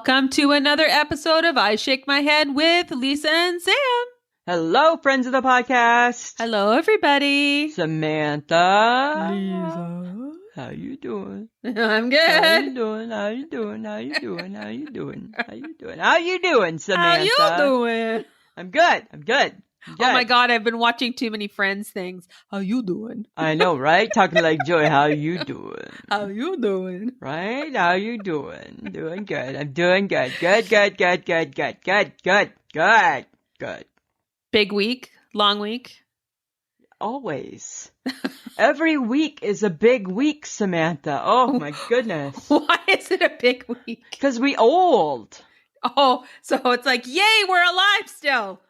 Welcome to another episode of I Shake My Head with Lisa and Sam. Hello, friends of the podcast. Hello, everybody. Samantha. Lisa. How you doing? I'm good. How you doing? How you doing? How you doing? How you doing? How you doing? How you doing, Samantha? How you doing? I'm good. I'm good. I'm good. Oh my God, I've been watching too many Friends things. How you doing? I know, right? Talking like Joy. How you doing? How you doing? Right? How you doing? Doing good. I'm doing good. Good, good, good, good, good, good, good, good, good. Big week? Long week? Always. Every week is a big week, Samantha. Oh my goodness. Why is it a big week? Because we old. Oh, so it's like, yay, we're alive still.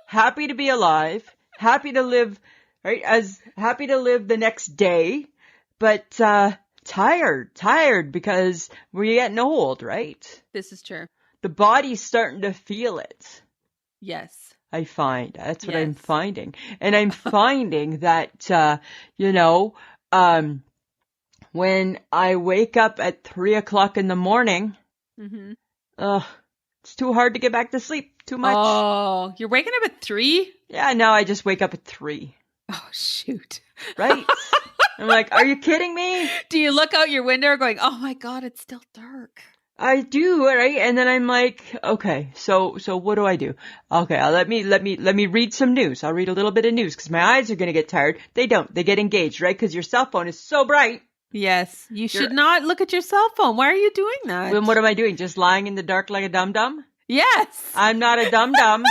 Happy to be alive. Happy to live, right? As happy to live the next day, but tired because we're getting old, right? This is true. The body's starting to feel it. Yes. I find. That's what Yes. I'm finding. And I'm finding that, when I wake up at 3:00 in the morning, it's too hard to get back to sleep. Too much. Oh, you're waking up at 3? Yeah, now I just wake up at 3. Oh, shoot. Right? I'm like, are you kidding me? Do you look out your window going, oh my God, it's still dark? I do, right? And then I'm like, okay, so what do I do? Okay, let me read some news. I'll read a little bit of news because my eyes are going to get tired. They don't. They get engaged, right? Because your cell phone is so bright. Yes. You should not look at your cell phone. Why are you doing that? Then what am I doing? Just lying in the dark like a dum-dum? Yes. I'm not a dum-dum.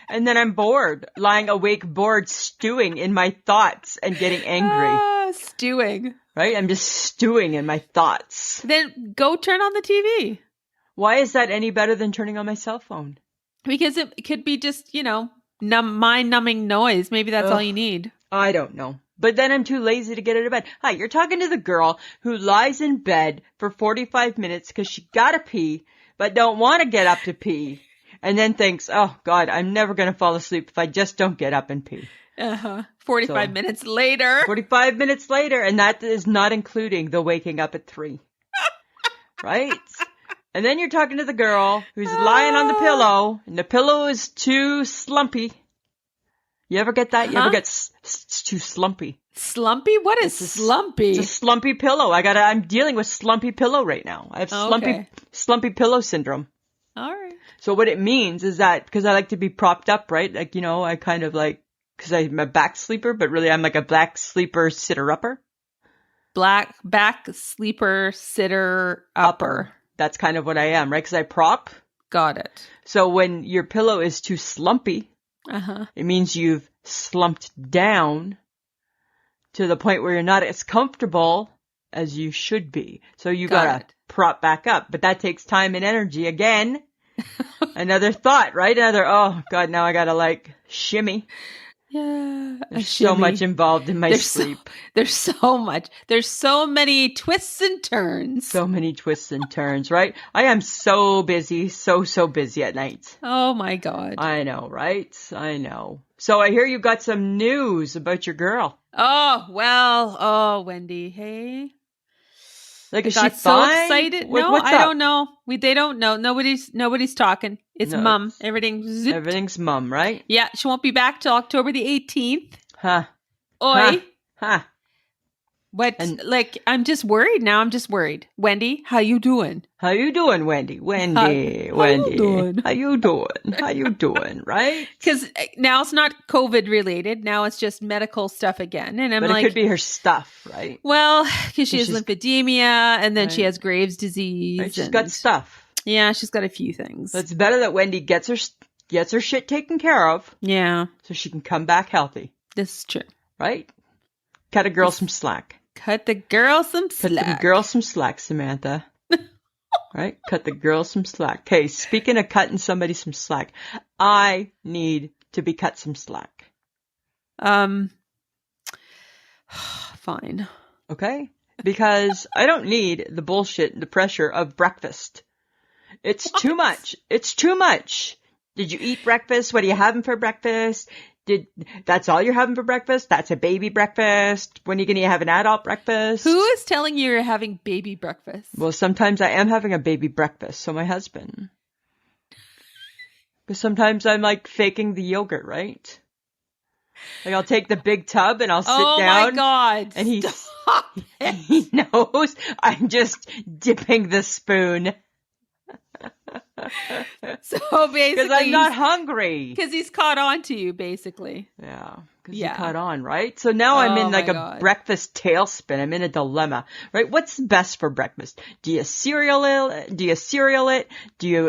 And then I'm bored, lying awake, bored, stewing in my thoughts and getting angry. Stewing. Right? I'm just stewing in my thoughts. Then go turn on the TV. Why is that any better than turning on my cell phone? Because it could be just, mind-numbing noise. Maybe that's all you need. I don't know. But then I'm too lazy to get out of bed. Hi, you're talking to the girl who lies in bed for 45 minutes because she gotta pee, but don't want to get up to pee. And then thinks, oh God, I'm never going to fall asleep if I just don't get up and pee. 45 minutes later. 45 minutes later. And that is not including the waking up at 3. Right? And then you're talking to the girl who's lying on the pillow and the pillow is too slumpy. You ever get that? You ever get it's too slumpy? Slumpy? What is slumpy? It's a slumpy pillow. I'm dealing with slumpy pillow right now. I have slumpy pillow syndrome. All right. So what it means is that, because I like to be propped up, right? Like, I kind of like, because I'm a back sleeper, but really I'm like a black sleeper sitter-upper. Black back sleeper sitter upper. That's kind of what I am, right? Because I prop. Got it. So when your pillow is too slumpy, it means you've slumped down to the point where you're not as comfortable as you should be. So you gotta prop back up, but that takes time and energy again. Another thought, right? Oh God, now I gotta shimmy. Yeah. There's so much involved in my sleep. There's so much. There's so many twists and turns. So many twists and turns, right? I am so busy, so busy at night. Oh my God. I know, right? I know. So I hear you got some news about your girl. Oh, well. Oh, Wendy. Hey. Like, is I she got so fine? excited. What's I up? don't know. They don't know. Nobody's talking. It's mum. Everything's mum, right? Yeah, she won't be back till October the 18th. Huh. Oi. Huh. But I'm just worried now. I'm just worried. Wendy, how you doing? How you doing, Wendy? Wendy. How you doing? How you doing? How you doing? Right? Because now it's not COVID related. Now it's just medical stuff again. And But it could be her stuff, right? Well, because she has lymphedema and then she has Graves' disease. Right? She's got stuff. Yeah, she's got a few things. So it's better that Wendy gets her shit taken care of. Yeah. So she can come back healthy. This is true. Right? Cut a girl some slack. Cut the girl some slack. Cut the girl some slack, Samantha. Right? Cut the girl some slack. Okay, speaking of cutting somebody some slack, I need to be cut some slack. Fine. Okay? Because I don't need the bullshit and the pressure of breakfast. It's too much. It's too much. Did you eat breakfast? What are you having for breakfast? That's all you're having for breakfast? That's a baby breakfast? When are you going to have an adult breakfast? Who is telling you you're having baby breakfast? Well, sometimes I am having a baby breakfast, so my husband. Because sometimes I'm like faking the yogurt, right? Like I'll take the big tub and I'll sit down. Oh my God. And he knows I'm just dipping the spoon. So basically, because I'm not hungry. Because he's caught on to you, basically. Yeah, because he caught on, right? So now I'm in like a breakfast tailspin. I'm in a dilemma, right? What's best for breakfast? Do you cereal it? Do you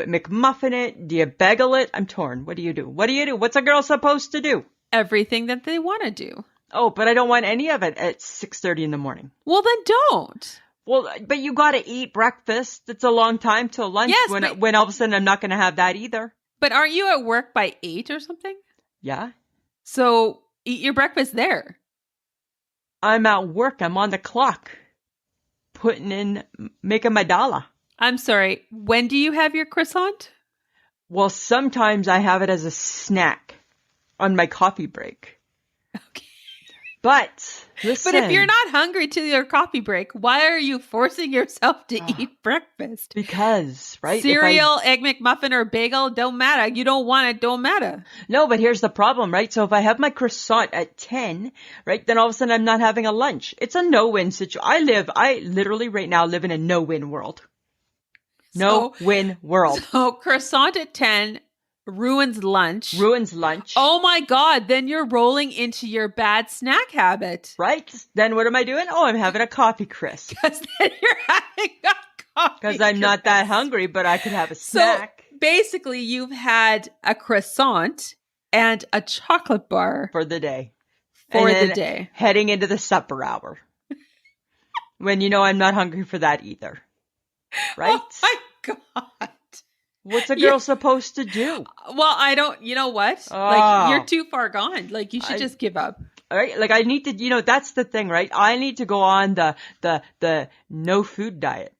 McMuffin it? Do you bagel it? I'm torn. What do you do? What's a girl supposed to do? Everything that they want to do. Oh, but I don't want any of it at 6:30 in the morning. Well, then don't. Well, but you got to eat breakfast. It's a long time till lunch. Yes, when all of a sudden I'm not going to have that either. But aren't you at work by 8 or something? Yeah. So eat your breakfast there. I'm at work. I'm on the clock. Making my dollar. I'm sorry. When do you have your croissant? Well, sometimes I have it as a snack on my coffee break. Okay. But listen. But if you're not hungry to your coffee break, why are you forcing yourself to eat breakfast? Because, right? Cereal, Egg McMuffin, or bagel, don't matter. You don't want it, don't matter. No, but here's the problem, right? So if I have my croissant at 10, right, then all of a sudden I'm not having a lunch. It's a no-win situation. I literally right now live in a no-win world. No-win world. So croissant at 10 ruins lunch. Oh my God. Then you're rolling into your bad snack habit. Right? Then what am I doing? Oh, I'm having a coffee crisp. Because then you're having a coffee Because I'm not that hungry, but I could have a snack. So basically you've had a croissant and a chocolate bar. For the day. Heading into the supper hour. When I'm not hungry for that either. Right? Oh my God. What's a girl supposed to do? Well, I don't, you know what? Like, you're too far gone. Like, you should just give up. All right. Like, I need to, that's the thing, right? I need to go on the no food diet.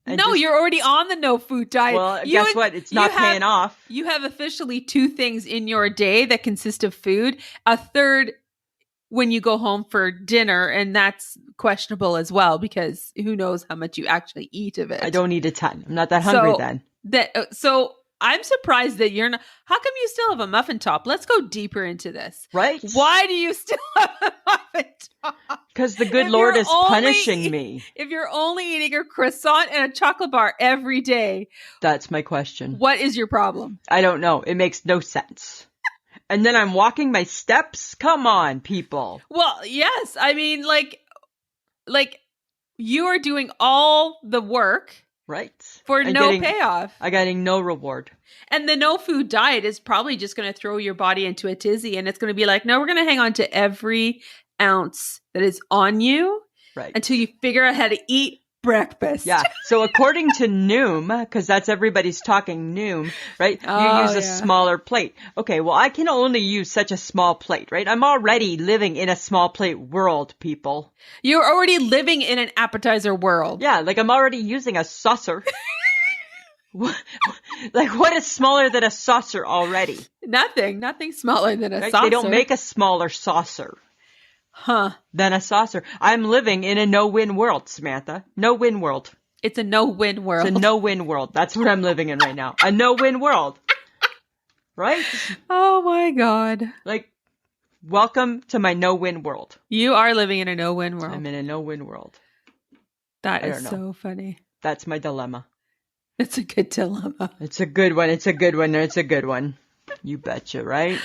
No, you're already on the no food diet. Well, guess what? It's not paying off. You have officially 2 things in your day that consist of food. A third when you go home for dinner, and that's questionable as well because who knows how much you actually eat of it. I don't eat a ton. I'm not that hungry then. So I'm surprised that you're not. How come you still have a muffin top? Let's go deeper into this. Right? Why do you still have a muffin top? Because the good Lord is punishing me. If you're only eating a croissant and a chocolate bar every day. That's my question. What is your problem? I don't know. It makes no sense. And then I'm walking my steps? Come on, people. Well, yes. I mean, like you are doing all the work. Right. For no payoff. I'm getting no reward. And the no food diet is probably just going to throw your body into a tizzy. And it's going to be like, no, we're going to hang on to every ounce that is on you. Right. Until you figure out how to eat breakfast. Yeah. So according to Noom, because that's everybody's talking Noom, right? You use a smaller plate. Okay. Well, I can only use such a small plate, right? I'm already living in a small plate world, people. You're already living in an appetizer world. Yeah. Like I'm already using a saucer. Like what is smaller than a saucer already? Nothing smaller than a saucer. They don't make a smaller saucer. Than a saucer. I'm living in a no-win world, Samantha. No-win world. It's a no-win world. It's a no-win world. That's what I'm living in right now. A no-win world. Right? Oh my God. Like, welcome to my no-win world. You are living in a no-win world. I'm in a no-win world. That is so funny. That's my dilemma. It's a good dilemma. It's a good one. It's a good one. It's a good one. You betcha, right?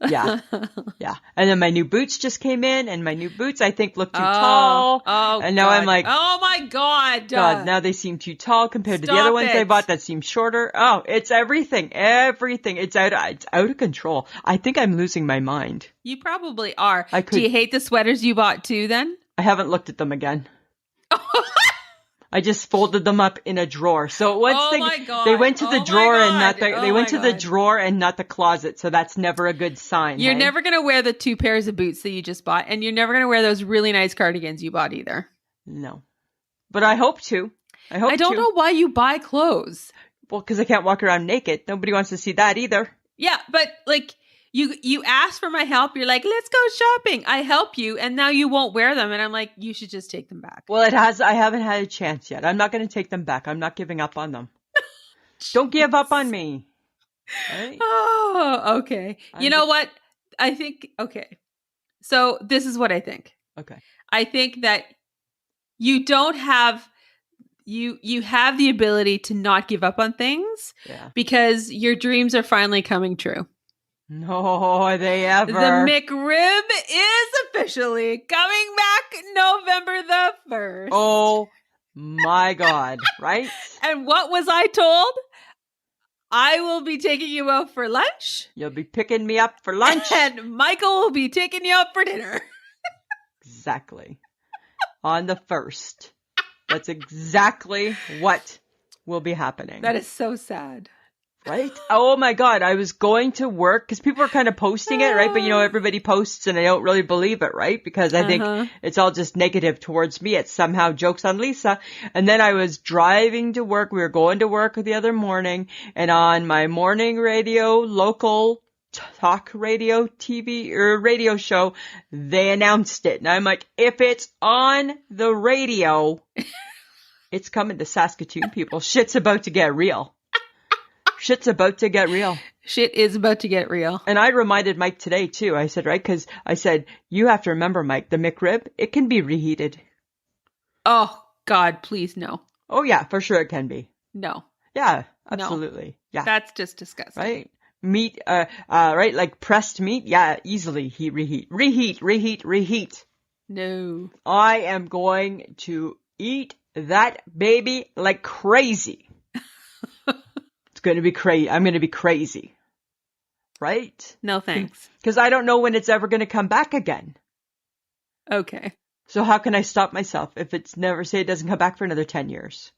Yeah. Yeah. And then my new boots just came in, and my new boots I think look too tall. Oh, and now I'm like, oh my God. God, now they seem too tall compared to the other ones I bought that seem shorter. Oh, it's everything. Everything. It's out of control. I think I'm losing my mind. You probably are. Do you hate the sweaters you bought too then? I haven't looked at them again. I just folded them up in a drawer. So once they went to the drawer and not the drawer and not the closet. So that's never a good sign. You're never going to wear the 2 pairs of boots that you just bought, and you're never going to wear those really nice cardigans you bought either. No. But I hope to. I don't know why you buy clothes. Well, because I can't walk around naked. Nobody wants to see that either. Yeah, but like You ask for my help. You're like, let's go shopping. I help you, and now you won't wear them. And I'm like, you should just take them back. Well, I haven't had a chance yet. I'm not going to take them back. I'm not giving up on them. Don't give up on me. Right? Oh, okay. You know what? I think, okay. So this is what I think. Okay. I think that you don't have, you have the ability to not give up on things because your dreams are finally coming true. No, are they ever? The McRib is officially coming back November the 1st. Oh my God, right? And what was I told? I will be taking you out for lunch. You'll be picking me up for lunch. And Michael will be taking you out for dinner. Exactly. On the 1st. That's exactly what will be happening. That is so sad. Right? Oh my God. I was going to work because people are kind of posting it, right? But everybody posts and I don't really believe it, right? Because I think it's all just negative towards me. It's somehow jokes on Lisa. And then I was driving to work. We were going to work the other morning and on my morning radio, local talk radio, TV or radio show, they announced it. And I'm like, if it's on the radio, it's coming to Saskatoon, people. Shit's about to get real. Shit's about to get real. Shit is about to get real. And I reminded Mike today too. I said, right? Because I said, you have to remember, Mike, the McRib, it can be reheated. Oh, God, please, no. Oh, yeah, for sure it can be. No. Yeah, absolutely. No. Yeah. That's just disgusting. Right? Meat, right? Like pressed meat. Yeah, easily reheat. No. I am going to eat that baby like crazy. Going to be crazy. I'm going to be crazy. Right? No thanks. Because I don't know when it's ever going to come back again. Okay. So how can I stop myself if it's never, say it doesn't come back for another 10 years?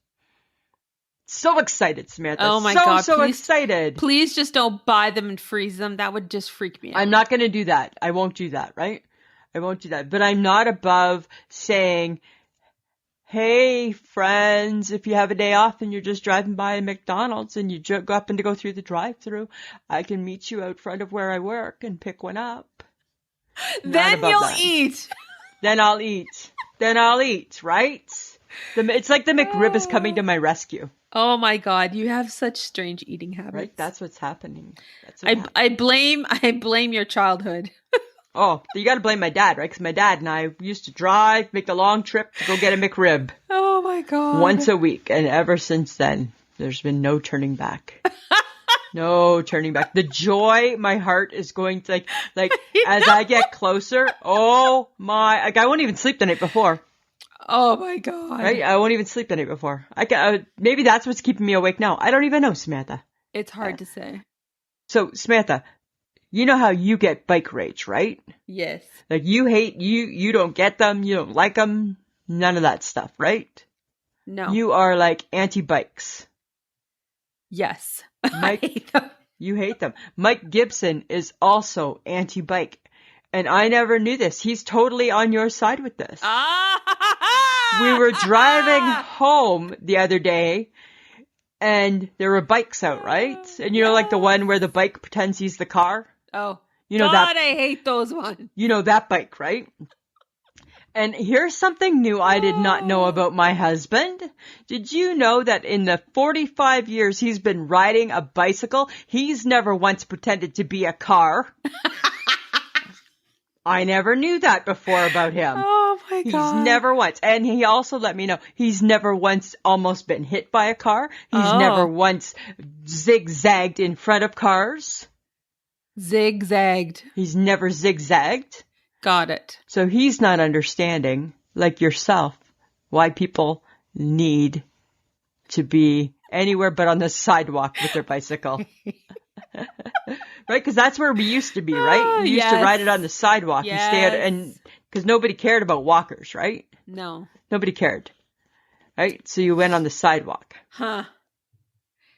So excited, Samantha. Oh my God. So excited. Please just don't buy them and freeze them. That would just freak me out. I'm not going to do that. I won't do that, right? I won't do that. But I'm not above saying, hey, friends, if you have a day off and you're just driving by a McDonald's and you go up and to go through the drive-thru, I can meet you out front of where I work and pick one up. Then you'll eat. Then I'll eat, right? It's like the McRib is coming to my rescue. Oh my God, you have such strange eating habits. Right? That's what's happening. I blame your childhood. Oh, you got to blame my dad, right? Because my dad and I used to drive, make the long trip to go get a McRib. Oh my God. Once a week. And ever since then, there's been no turning back. No turning back. The joy, my heart is going to like as I get closer. Oh my, like I won't even sleep the night before. Oh my God. Right? I won't even sleep the night before. Maybe that's what's keeping me awake now. I don't even know, Samantha. It's hard to say. So, Samantha, you know how you get bike rage, right? Yes. Like you don't get them, you don't like them, none of that stuff, right? No. You are like anti-bikes. Yes. Mike, I hate them. You hate them. Mike Gibson is also anti-bike. And I never knew this. He's totally on your side with this. We were driving home the other day and there were bikes out, right? And like the one where the bike pretends he's the car? Oh, God, I hate those ones. You know that bike, right? And here's something new I did not know about my husband. Did you know that in the 45 years he's been riding a bicycle, he's never once pretended to be a car? I never knew that before about him. Oh my God. He's never once. And he also let me know he's never once almost been hit by a car. He's never once zigzagged in front of cars. Zigzagged. He's never zigzagged. Got it. So he's not understanding, like yourself, why people need to be anywhere but on the sidewalk with their bicycle. Right? Because that's where we used to be, right? We used to ride it on the sidewalk and stay out, and because nobody cared about walkers, right? No. Nobody cared. Right? So you went on the sidewalk. Huh.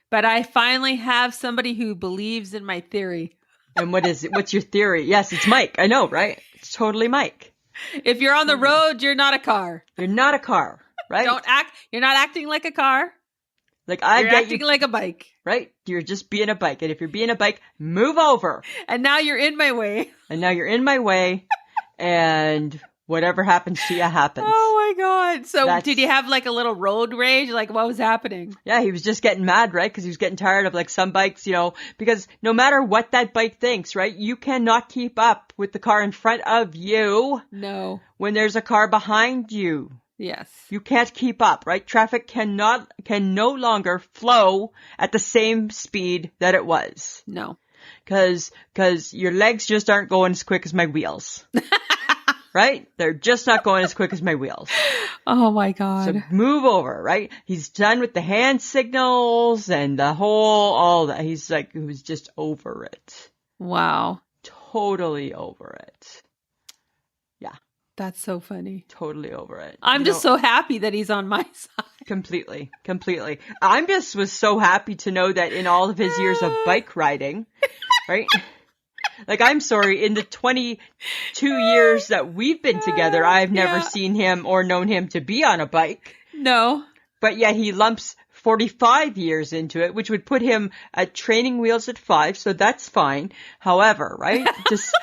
But I finally have somebody who believes in my theory. And what is it? What's your theory? Yes, it's Mike. I know, right? It's totally Mike. If you're on the road, you're not a car. You're not a car, right? You're not acting like a car. Like, I You're get acting you, like a bike. right? You're just being a bike. And if you're being a bike, move over. And now you're in my way. And now you're in my way. And whatever happens to you happens. Oh my God. So did you That's- have like a little road rage? Like what was happening? Yeah, he was just getting mad, right? Because he was getting tired of like some bikes, because no matter what that bike thinks, right? You cannot keep up with the car in front of you No. when there's a car behind you. Yes. You can't keep up, right? Traffic can no longer flow at the same speed that it was. No. Cause your legs just aren't going as quick as my wheels. Right? They're just not going as quick as my wheels. Oh my God. So move over, right? He's done with the hand signals and all that. He's like, he was just over it. Wow. Totally over it. Yeah. That's so funny. Totally over it. I'm just so happy that he's on my side. Completely. Was so happy to know that in all of his years of bike riding, right? Like, I'm sorry, in the 22 years that we've been together, I've never seen him or known him to be on a bike. No. But yet he lumps 45 years into it, which would put him at training wheels at 5, so that's fine. However, right?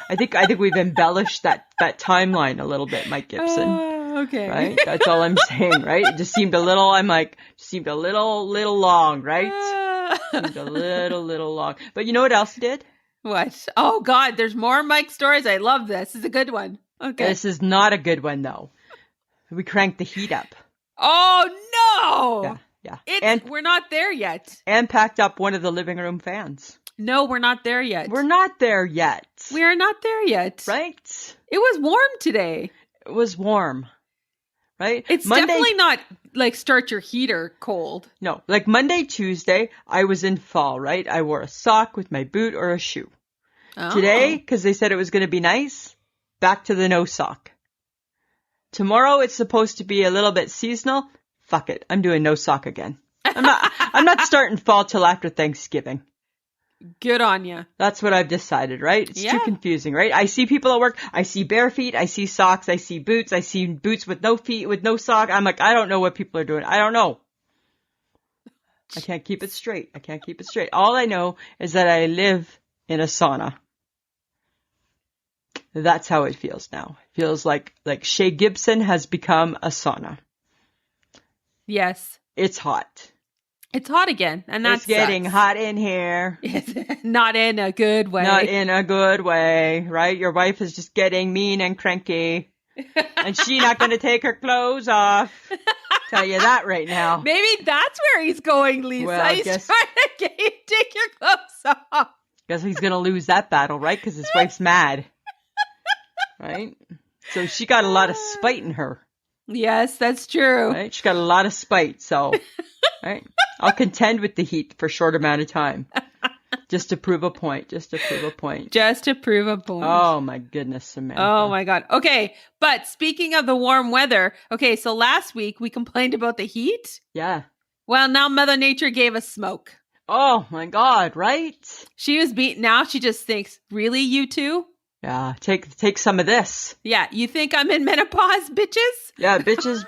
I think we've embellished that timeline a little bit, Mike Gibson. Okay. Right? That's all I'm saying, right? It just seemed a little long, right? Seemed a little long. But you know what else he did? What? Oh God, there's more Mike stories. I love this. This is a good one. Okay. This is not a good one though. We cranked the heat up. Oh no! Yeah. We're not there yet. And packed up one of the living room fans. No, we're not there yet. We're not there yet. We are not there yet. Right? It was warm today. It was warm. Right? It's definitely not like start your heater cold. No, like Monday, Tuesday, I was in fall, right? I wore a sock with my boot or a shoe. Oh. Today, because they said it was going to be nice, back to the no sock. Tomorrow, it's supposed to be a little bit seasonal. Fuck it. I'm doing no sock again. I'm not starting fall till after Thanksgiving. Good on you. That's what I've decided, right? It's too confusing, right? I see people at work. I see bare feet. I see socks. I see boots. I see boots with no feet, with no sock. I'm like, I don't know what people are doing. I don't know. I can't keep it straight. All I know is that I live in a sauna. That's how it feels now. It feels like Shea Gibson has become a sauna. Yes. It's hot. It's hot again, and that's getting hot in here. Not in a good way. Not in a good way, right? Your wife is just getting mean and cranky, and she's not going to take her clothes off. Tell you that right now. Maybe that's where he's going, Lisa. Well, he's trying to get you to take your clothes off. Guess he's going to lose that battle, right? Because his wife's mad, right? So she got a lot of spite in her. Yes, that's true. Right? She got a lot of spite, so right. I'll contend with the heat for a short amount of time. Just to prove a point. Oh my goodness, Samantha. Oh my God. Okay. But speaking of the warm weather, okay, so last week we complained about the heat. Yeah. Well, now Mother Nature gave us smoke. Oh my God, right? She was beaten. Now she just thinks, really, you two? Yeah, take some of this. Yeah, you think I'm in menopause, bitches? Yeah, bitches,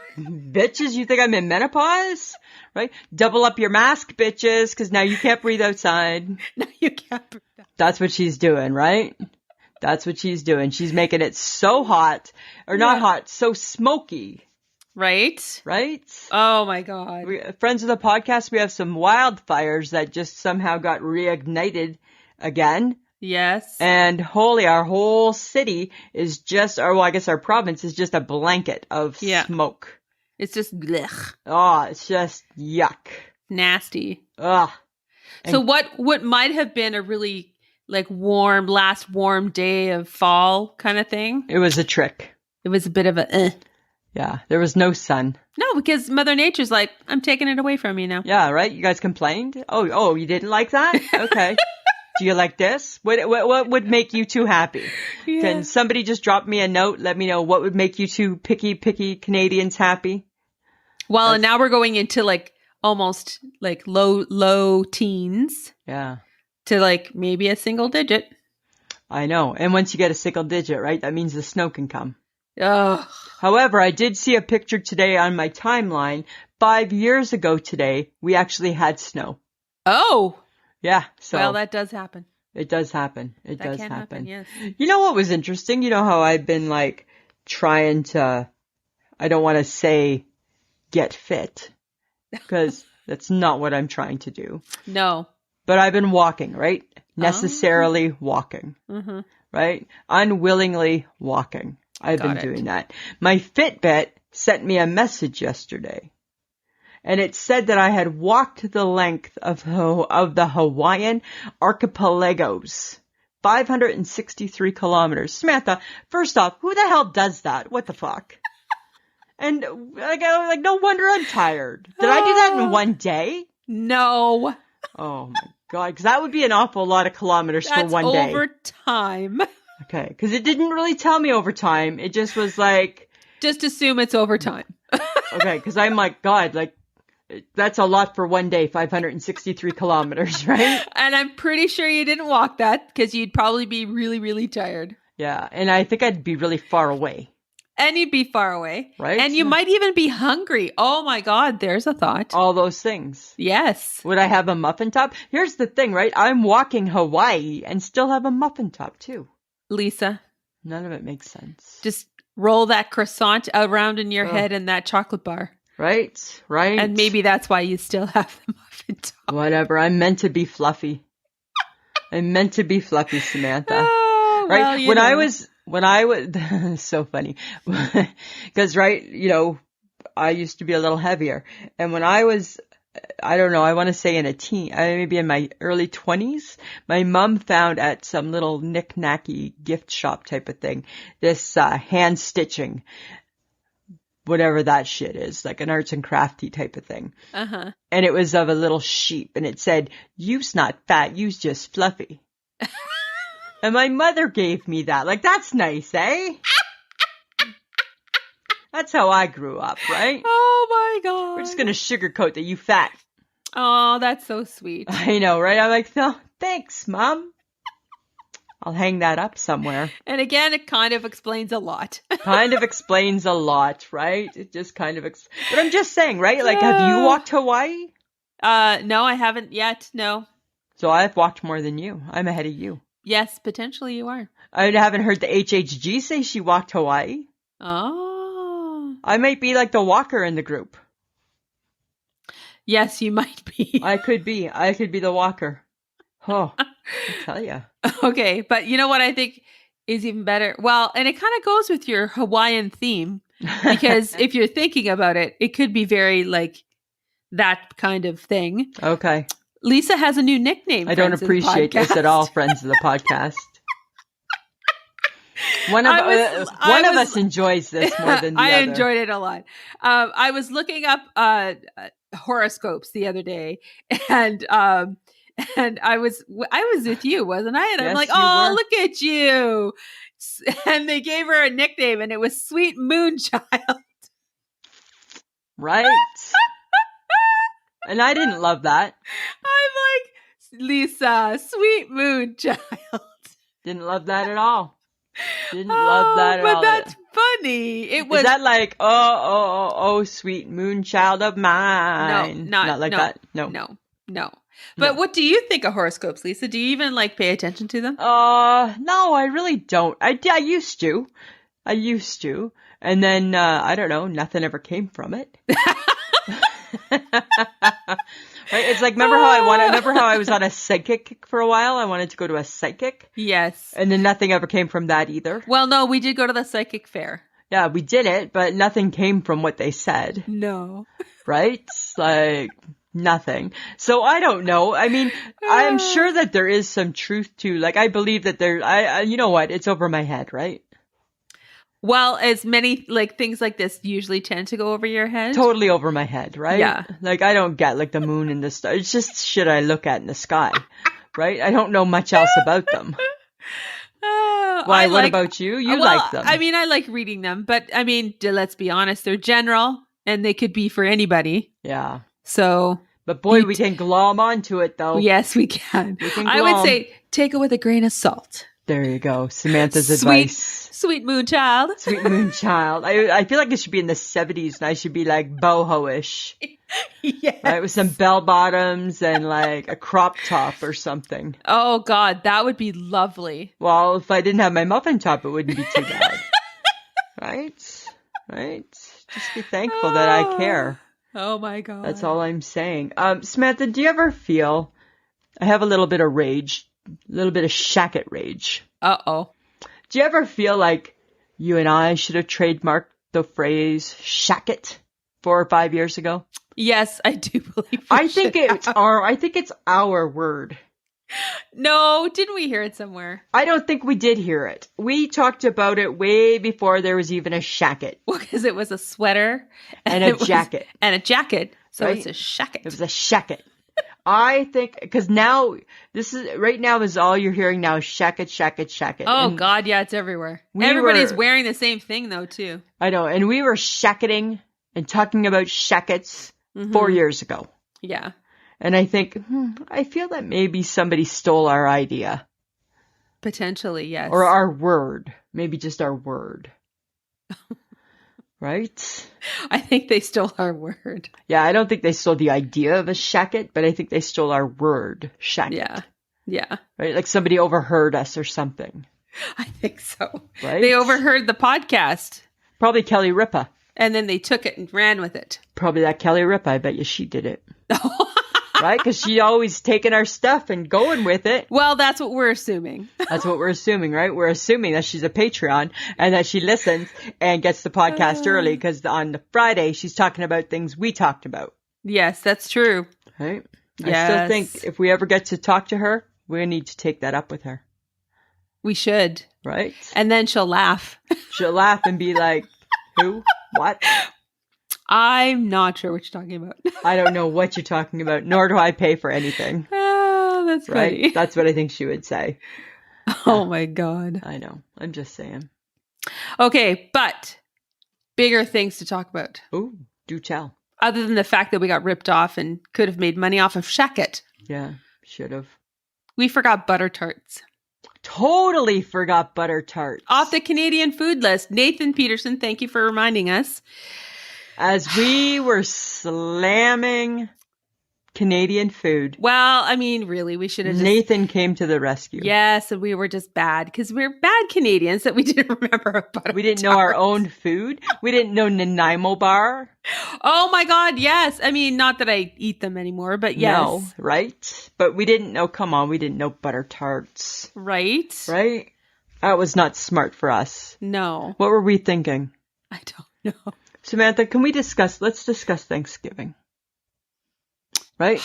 you think I'm in menopause? Right? Double up your mask, bitches, because now you can't breathe outside. No, you can't breathe outside. That's what she's doing, right? That's what she's doing. She's making it so hot, or not hot, so smoky. Right? Right? Oh my God. Friends of the podcast, we have some wildfires that just somehow got reignited again. Yes. And our whole city is just, I guess our province is just a blanket of smoke. It's just blech. Oh, it's just yuck. Nasty. Ugh. So what might have been a really like last warm day of fall kind of thing? It was a trick. It was a bit of a Yeah, there was no sun. No, because Mother Nature's like, I'm taking it away from you now. Yeah, right? You guys complained? Oh, you didn't like that? Okay. Do you like this? What would make you two happy? Yeah. Can somebody just drop me a note? Let me know what would make you two picky Canadians happy? Well, and now we're going into like almost like low teens. Yeah. To like maybe a single digit. I know. And once you get a single digit, right, that means the snow can come. Ugh. However, I did see a picture today on my timeline. 5 years ago today, we actually had snow. Oh. Yeah. So well, that does happen. It does happen. It That does can happen. yes. You know what was interesting? You know how I've been like trying to, I don't want to say get fit, because that's not what I'm trying to do. No. But I've been walking, right? Necessarily walking, right? Unwillingly walking. I've been doing that. My Fitbit sent me a message yesterday, and it said that I had walked the length of the Hawaiian archipelagos, 563 kilometers. Samantha, first off, who the hell does that? What the fuck? And like, no wonder I'm tired. Did I do that in one day? No. Oh my God, because that would be an awful lot of kilometers for one day. That's over time. Okay, because it didn't really tell me overtime. It just was like... Just assume it's overtime. Okay, because I'm like, God, like, that's a lot for one day, 563 kilometers, right? And I'm pretty sure you didn't walk that because you'd probably be really, really tired. Yeah, and I think I'd be really far away. And you'd be far away. Right? And you might even be hungry. Oh my God, there's a thought. All those things. Yes. Would I have a muffin top? Here's the thing, right? I'm walking Hawaii and still have a muffin top too. Lisa. None of it makes sense. Just roll that croissant around in your head and that chocolate bar. Right, right. And maybe that's why you still have the muffin top. Whatever. I'm meant to be fluffy. I'm meant to be fluffy, Samantha. Oh, right? Well, When I was, so funny. Because, right, you know, I used to be a little heavier. And when I was, I don't know, I want to say maybe in my early 20s, my mom found at some little knick-knacky gift shop type of thing, this hand stitching, whatever that shit is, like an arts and crafty type of thing. Uh-huh. And it was of a little sheep, and it said, "You's not fat, you's just fluffy." And my mother gave me that. Like, that's nice, eh? That's how I grew up, right? Oh my God. We're just going to sugarcoat that you fat. Oh, that's so sweet. I know, right? I'm like, no, thanks, Mom. I'll hang that up somewhere. And again, it kind of explains a lot. Kind of explains a lot, right? It just kind of, but I'm just saying, right? Like, have you walked Hawaii? No, I haven't yet. No. So I've walked more than you. I'm ahead of you. Yes, potentially you are. I haven't heard the HHG say she walked Hawaii. Oh. I might be like the walker in the group. Yes, you might be. I could be the walker. Oh, I tell you. Okay, but you know what I think is even better? Well, and it kind of goes with your Hawaiian theme, because if you're thinking about it, it could be very like that kind of thing. Okay. Lisa has a new nickname. I don't appreciate this at all, friends of the podcast. One of us enjoys this more than the other. I enjoyed it a lot. I was looking up horoscopes the other day, and I was with you, wasn't I? And yes, I'm like, oh, look at you. And they gave her a nickname, and it was Sweet Moonchild. Right. And I didn't love that. I'm like, Lisa, Sweet Moonchild. Didn't love that at all. Didn't love that at all. But that's funny. It was. Is that like, oh, sweet moonchild of mine? No, not like that. No. But what do you think of horoscopes, Lisa? Do you even like pay attention to them? No, I really don't. I used to. And then, I don't know, nothing ever came from it. Right? It's like, remember how I was on a psychic kick for a while? I wanted to go to a psychic. Yes. And then nothing ever came from that either. Well, no, we did go to the psychic fair. Yeah, we did it, but nothing came from what they said. No. Right? Like, nothing. So I don't know. I mean, I'm sure that there is some truth to, like, I believe that you know what? It's over my head, right? Well, as many like things like this usually tend to go over your head. Totally over my head, right? Yeah. Like, I don't get like the moon and the stars. It's just shit I look at in the sky, right? I don't know much else about them. Why? What about you? You like them? I mean, I like reading them, but I mean, let's be honest, they're general and they could be for anybody. Yeah. So. But boy, we can glom onto it though. Yes, we can. I would say take it with a grain of salt. There you go. Samantha's advice. Sweet moonchild. Sweet moonchild. I feel like it should be in the 70s and I should be like boho-ish. Yes. Right? With some bell bottoms and like a crop top or something. Oh, God. That would be lovely. Well, if I didn't have my muffin top, it wouldn't be too bad. Right? Just be thankful that I care. Oh, my God. That's all I'm saying. Samantha, do you ever feel... I have a little bit of rage. A little bit of shaket rage. Uh-oh. Do you ever feel like you and I should have trademarked the phrase shaket 4 or 5 years ago? Yes, I do believe I think it's our word. No, didn't we hear it somewhere? I don't think we did hear it. We talked about it way before there was even a shaket. Well, because it was a sweater. And a jacket. And a jacket. So right? it's a shaket. It was a shaket. I think, because now, right now is all you're hearing now is shaket, shaket, shaket. Oh, and God, yeah, it's everywhere. Everybody's wearing the same thing, though, too. I know, and we were shaketing and talking about shakets 4 years ago. Yeah. And I think, I feel that maybe somebody stole our idea. Potentially, yes. Or our word. Maybe just our word. Right? I think they stole our word. Yeah, I don't think they stole the idea of a shaket, but I think they stole our word, shaket. Yeah. Right? Like somebody overheard us or something. I think so. Right? They overheard the podcast. Probably Kelly Ripa. And then they took it and ran with it. Probably that Kelly Ripa. I bet you she did it. Right? Because she always taking our stuff and going with it. Well, that's what we're assuming. That's what we're assuming, right? We're assuming that she's a Patreon and that she listens and gets the podcast early because on the Friday she's talking about things we talked about. Yes, that's true. Right? Yes. I still think if we ever get to talk to her, we need to take that up with her. We should. Right? And then she'll laugh. She'll laugh and be like, who? What? I'm not sure what you're talking about. I don't know what you're talking about, nor do I pay for anything. Oh, that's right? funny. That's what I think she would say. Oh my God. I know. I'm just saying. Okay, but bigger things to talk about. Ooh, do tell. Other than the fact that we got ripped off and could have made money off of shaket. Yeah, should have. We forgot butter tarts. Totally forgot butter tarts. Off the Canadian food list. Nathan Peterson, thank you for reminding us. As we were slamming Canadian food. Well, I mean, really, we should have Nathan came to the rescue. Yes, and we were just bad because we're bad Canadians that we didn't remember butter We didn't know our own food. We didn't know Nanaimo bar. Oh my God, yes. I mean, not that I eat them anymore, but yes. No, right? But we didn't know, come on, we didn't know butter tarts. Right? Right? That was not smart for us. No. What were we thinking? I don't know. Samantha, let's discuss Thanksgiving. Right?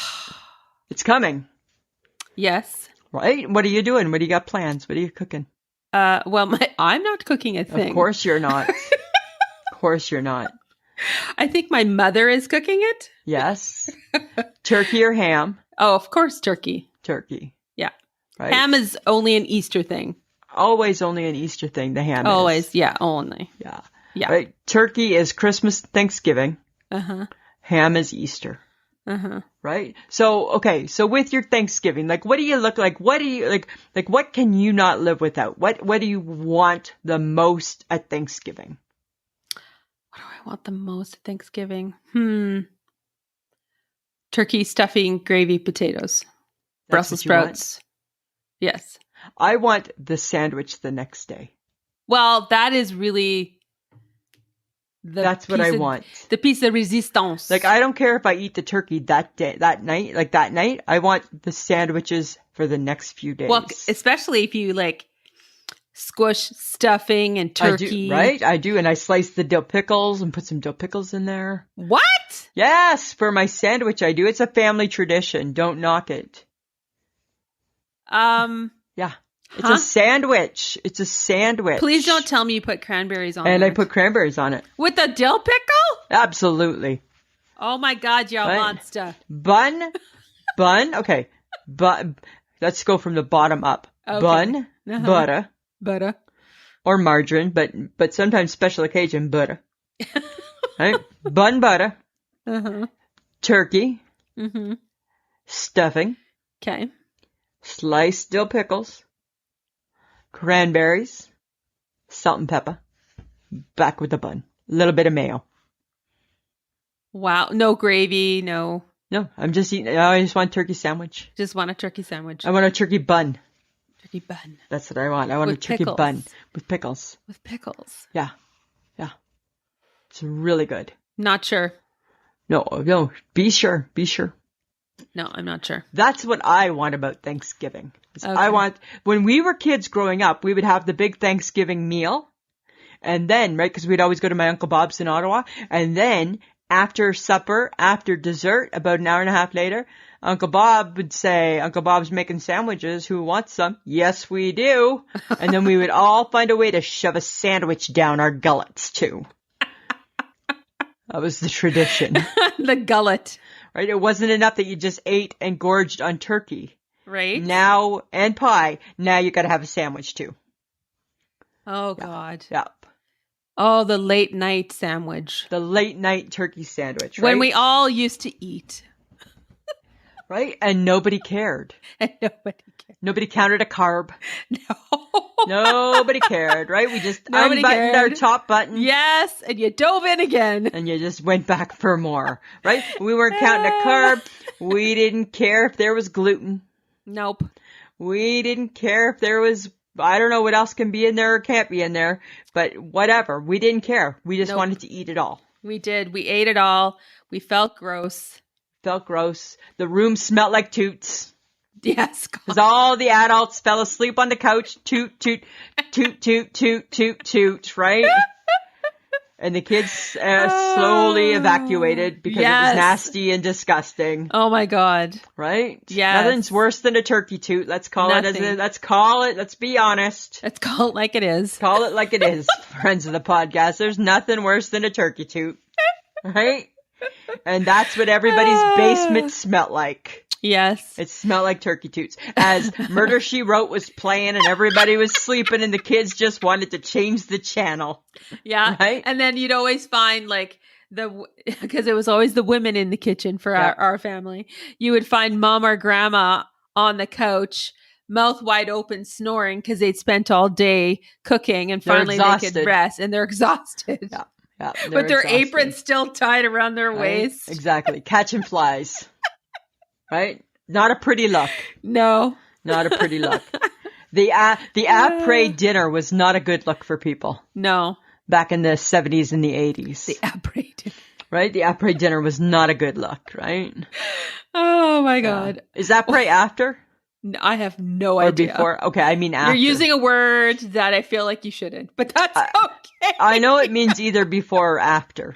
It's coming. Yes. Right? What are you doing? What do you got plans? What are you cooking? Well, I'm not cooking a thing. Of course you're not. Of course you're not. I think my mother is cooking it. Yes. Turkey or ham? Oh, of course, turkey. Turkey. Yeah. Right? Ham is only an Easter thing. Always only an Easter thing, the ham Always, is. yeah, only. Yeah. Yeah. Right? Turkey is Christmas, Thanksgiving. Uh-huh. Ham is Easter. Uh-huh. Right? So, okay. So with your Thanksgiving, like, what do you look like? What do you, like, what can you not live without? What do you want the most at Thanksgiving? What do I want the most at Thanksgiving? Turkey, stuffing, gravy, potatoes. Brussels sprouts. Yes. I want the sandwich the next day. Well, that is really... That's what I want. The piece de resistance. Like, I don't care if I eat the turkey that night. I want the sandwiches for the next few days. Well, especially if you like squish stuffing and turkey. I do, right? I do. And I slice the dill pickles and put some dill pickles in there. What? Yes. For my sandwich, I do. It's a family tradition. Don't knock it. Yeah. It's a sandwich. It's a sandwich. Please don't tell me you put cranberries on it. And I put cranberries on it. With a dill pickle? Absolutely. Oh my God, you're a monster. Bun. Okay. Let's go from the bottom up. Okay. Bun, butter. Or margarine, but sometimes special occasion, butter. Right? Bun, butter. Uh-huh. Turkey. Mm-hmm. Stuffing. Okay. Sliced dill pickles. cranberries, salt and pepper, back with the bun. A little bit of mayo. Wow. No gravy, no. No, I'm just eating. I just want a turkey sandwich. Just want a turkey sandwich. I want a turkey bun. Turkey bun. That's what I want. I want a turkey bun with pickles. With pickles. Yeah. Yeah. It's really good. Not sure. No. Be sure. Be sure. No, I'm not sure. That's what I want about Thanksgiving. Okay. When we were kids growing up, we would have the big Thanksgiving meal. And then, right, because we'd always go to my Uncle Bob's in Ottawa. And then after supper, after dessert, about an hour and a half later, Uncle Bob would say, Uncle Bob's making sandwiches. Who wants some? Yes, we do. And then we would all find a way to shove a sandwich down our gullets, too. That was the tradition. The gullet. Right? It wasn't enough that you just ate and gorged on turkey. Right. Now, and pie. Now you got to have a sandwich, too. Oh, God. Yep. Oh, the late night sandwich. The late night turkey sandwich, right? When we all used to eat. Right? And nobody cared. And nobody cared. Nobody counted a carb. No. Nobody cared, right? We just unbuttoned our top button. Yes, and you dove in again. And you just went back for more, right? We weren't counting a carb. We didn't care if there was gluten. Nope. We didn't care if there was, I don't know what else can be in there or can't be in there, but whatever. We didn't care. We just wanted to eat it all. We did. We ate it all. We felt gross. The room smelled like toots. Yes. Because all the adults fell asleep on the couch. Toot, toot, toot, toot, toot, toot, toot, right? And the kids slowly evacuated because it was nasty and disgusting. Oh my God. Right? Yeah. Nothing's worse than a turkey toot. Let's call it. Let's be honest. Let's call it like it is. Call it like it is, friends of the podcast. There's nothing worse than a turkey toot. Right? And that's what everybody's basement smelled like. Yes. It smelled like turkey toots. As Murder, She Wrote was playing and everybody was sleeping and the kids just wanted to change the channel. Yeah. Right? And then you'd always find because it was always the women in the kitchen for our family. You would find mom or grandma on the couch, mouth wide open, snoring because they'd spent all day cooking and finally they could rest and they're exhausted. Yeah. Yeah, with their aprons still tied around their waist. Exactly. Catching flies. Right? Not a pretty look. No. Not a pretty look. The après dinner was not a good look for people. No. Back in the 70s and the 80s. The après dinner. Right? The après dinner was not a good look, right? Oh my God. Is après after? No, I have no idea. Or before? Okay, I mean after. You're using a word that I feel like you shouldn't, but that's okay. I know it means either before or after.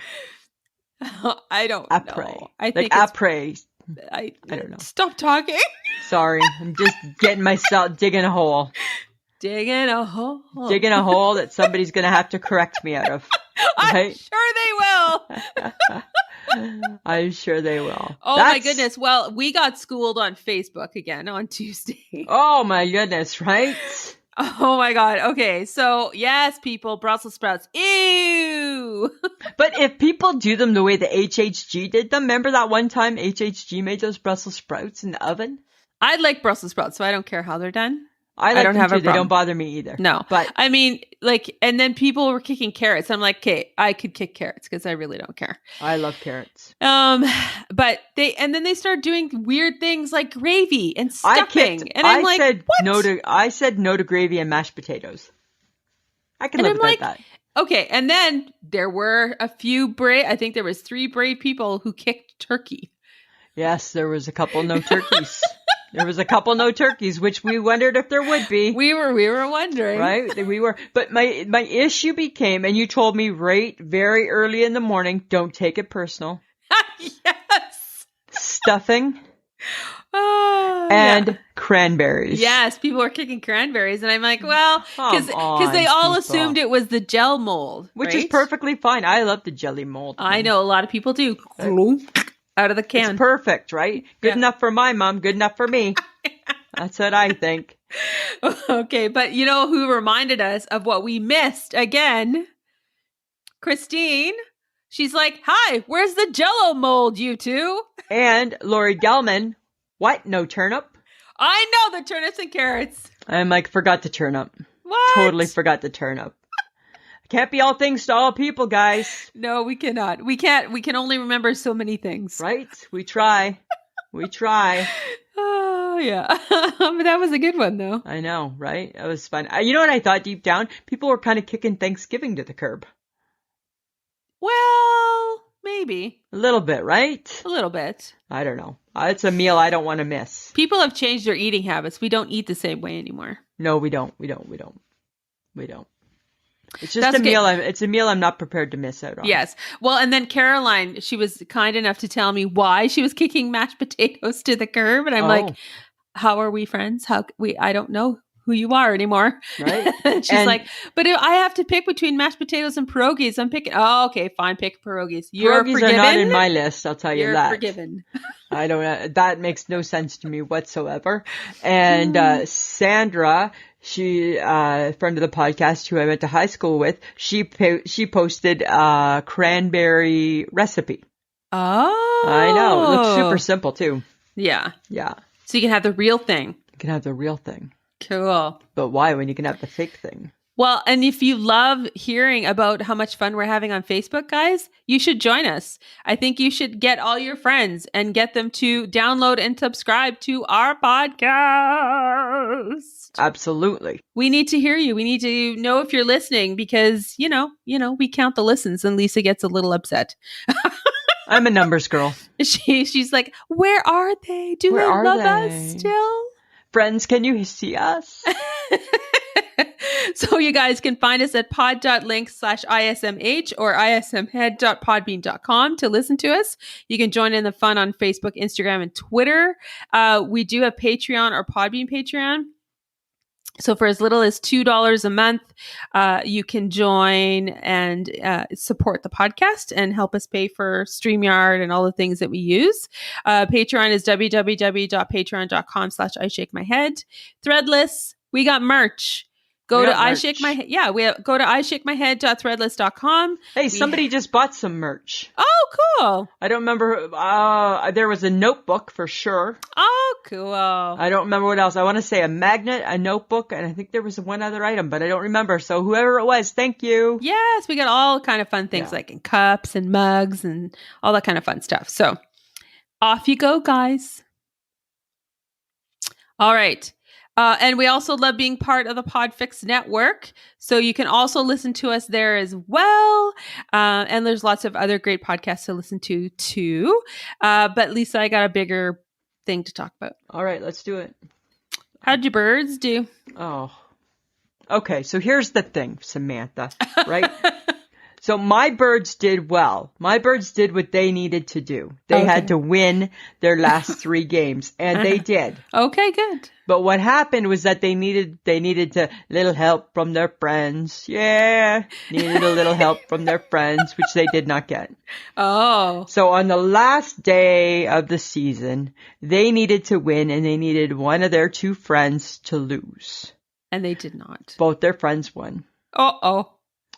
I don't know. I think après. I don't know. Stop talking. Sorry. I'm just getting myself, digging a hole. Digging a hole. Digging a hole that somebody's going to have to correct me out of. Right? I'm sure they will. I'm sure they will. Oh my goodness. Well, we got schooled on Facebook again on Tuesday. Oh my goodness, right? Oh my God. Okay. So yes, people, Brussels sprouts. Ew. But if people do them the way the HHG did them, remember that one time HHG made those Brussels sprouts in the oven? I like Brussels sprouts, so I don't care how they're done. I don't have them too. They don't bother me either. No. But I mean, and then people were kicking carrots. I'm like, okay, I could kick carrots because I really don't care. I love carrots. But then they started doing weird things like gravy and stuffing. I said no to gravy and mashed potatoes. I can live without that. Okay, and then there were a few I think there was 3 brave people who kicked turkey. Yes, there was a couple no turkeys. There was a couple no turkeys, which we wondered if there would be. We were wondering. Right? We were. But my issue became, and you told me very early in the morning, don't take it personal. Yes. Stuffing. And cranberries. Yes, people were kicking cranberries. And I'm like, well, because they all assumed it was the gel mold. Which is perfectly fine. I love the jelly mold. I know. A lot of people do. Out of the can. It's perfect, right? Good enough for my mom, good enough for me. That's what I think. Okay, but you know who reminded us of what we missed again? Christine. She's like, hi, where's the Jell-O mold, you two? And Lori Gelman, what? No turnip? I know the turnips and carrots. I'm like, forgot the turnip. What? Totally forgot the turnip. Can't be all things to all people, guys. No, we cannot. We can't. We can only remember so many things. Right? We try. We try. Oh, yeah. But that was a good one, though. I know, right? That was fun. You know what I thought deep down? People were kind of kicking Thanksgiving to the curb. Well, maybe. A little bit, right? A little bit. I don't know. It's a meal I don't want to miss. People have changed their eating habits. We don't eat the same way anymore. No, we don't. It's just it's a meal I'm not prepared to miss out on. Yes. Well, and then Caroline, she was kind enough to tell me why she was kicking mashed potatoes to the curb. And I'm like, how are we friends? I don't know who you are anymore. Right. She's like, but I have to pick between mashed potatoes and pierogies. I'm picking. Oh, okay, fine. Pick pierogies. You're pierogies forgiven. Are not in my list. I'll tell you that. You're forgiven. I don't know. That makes no sense to me whatsoever. And Sandra, she friend of the podcast who I went to high school with, she posted a cranberry recipe. Oh, I know. It looks super simple too. Yeah. Yeah. So you can have the real thing. You can have the real thing. Cool. But why when you can have the fake thing? Well, and if you love hearing about how much fun we're having on Facebook, guys, you should join us. I think you should get all your friends and get them to download and subscribe to our podcast. Absolutely. We need to hear you. We need to know if you're listening because, you know, we count the listens and Lisa gets a little upset. I'm a numbers girl. She's like, where are they? Do they love us still? Friends, can you see us? So you guys can find us at pod.link/ISMH or ismhead.podbean.com to listen to us. You can join in the fun on Facebook, Instagram, and Twitter. We do have Patreon or Podbean Patreon. So for as little as $2 a month, you can join and support the podcast and help us pay for StreamYard and all the things that we use. Patreon is www.patreon.com/IShakeMyHead. Threadless, we got merch. Go to iShakeMyHead. Yeah, go to iShakeMyHead.threadless.com. Hey, somebody just bought some merch. Oh, cool. I don't remember. There was a notebook for sure. Oh, cool. I don't remember what else. I want to say a magnet, a notebook, and I think there was one other item, but I don't remember. So whoever it was, thank you. Yes, we got all kind of fun things like in cups and mugs and all that kind of fun stuff. So off you go, guys. All right. And we also love being part of the Podfix network. So you can also listen to us there as well. And there's lots of other great podcasts to listen to too. But Lisa, I got a bigger thing to talk about. All right, let's do it. How'd your birds do? Oh, okay. So here's the thing, Samantha, right? So my birds did well. My birds did what they needed to do. They had to win their last 3 games, and they did. Okay, good. But what happened was that they needed to little help from their friends. Yeah, needed a little help from their friends, which they did not get. Oh. So on the last day of the season, they needed to win, and they needed one of their 2 friends to lose. And they did not. Both their friends won. Uh-oh.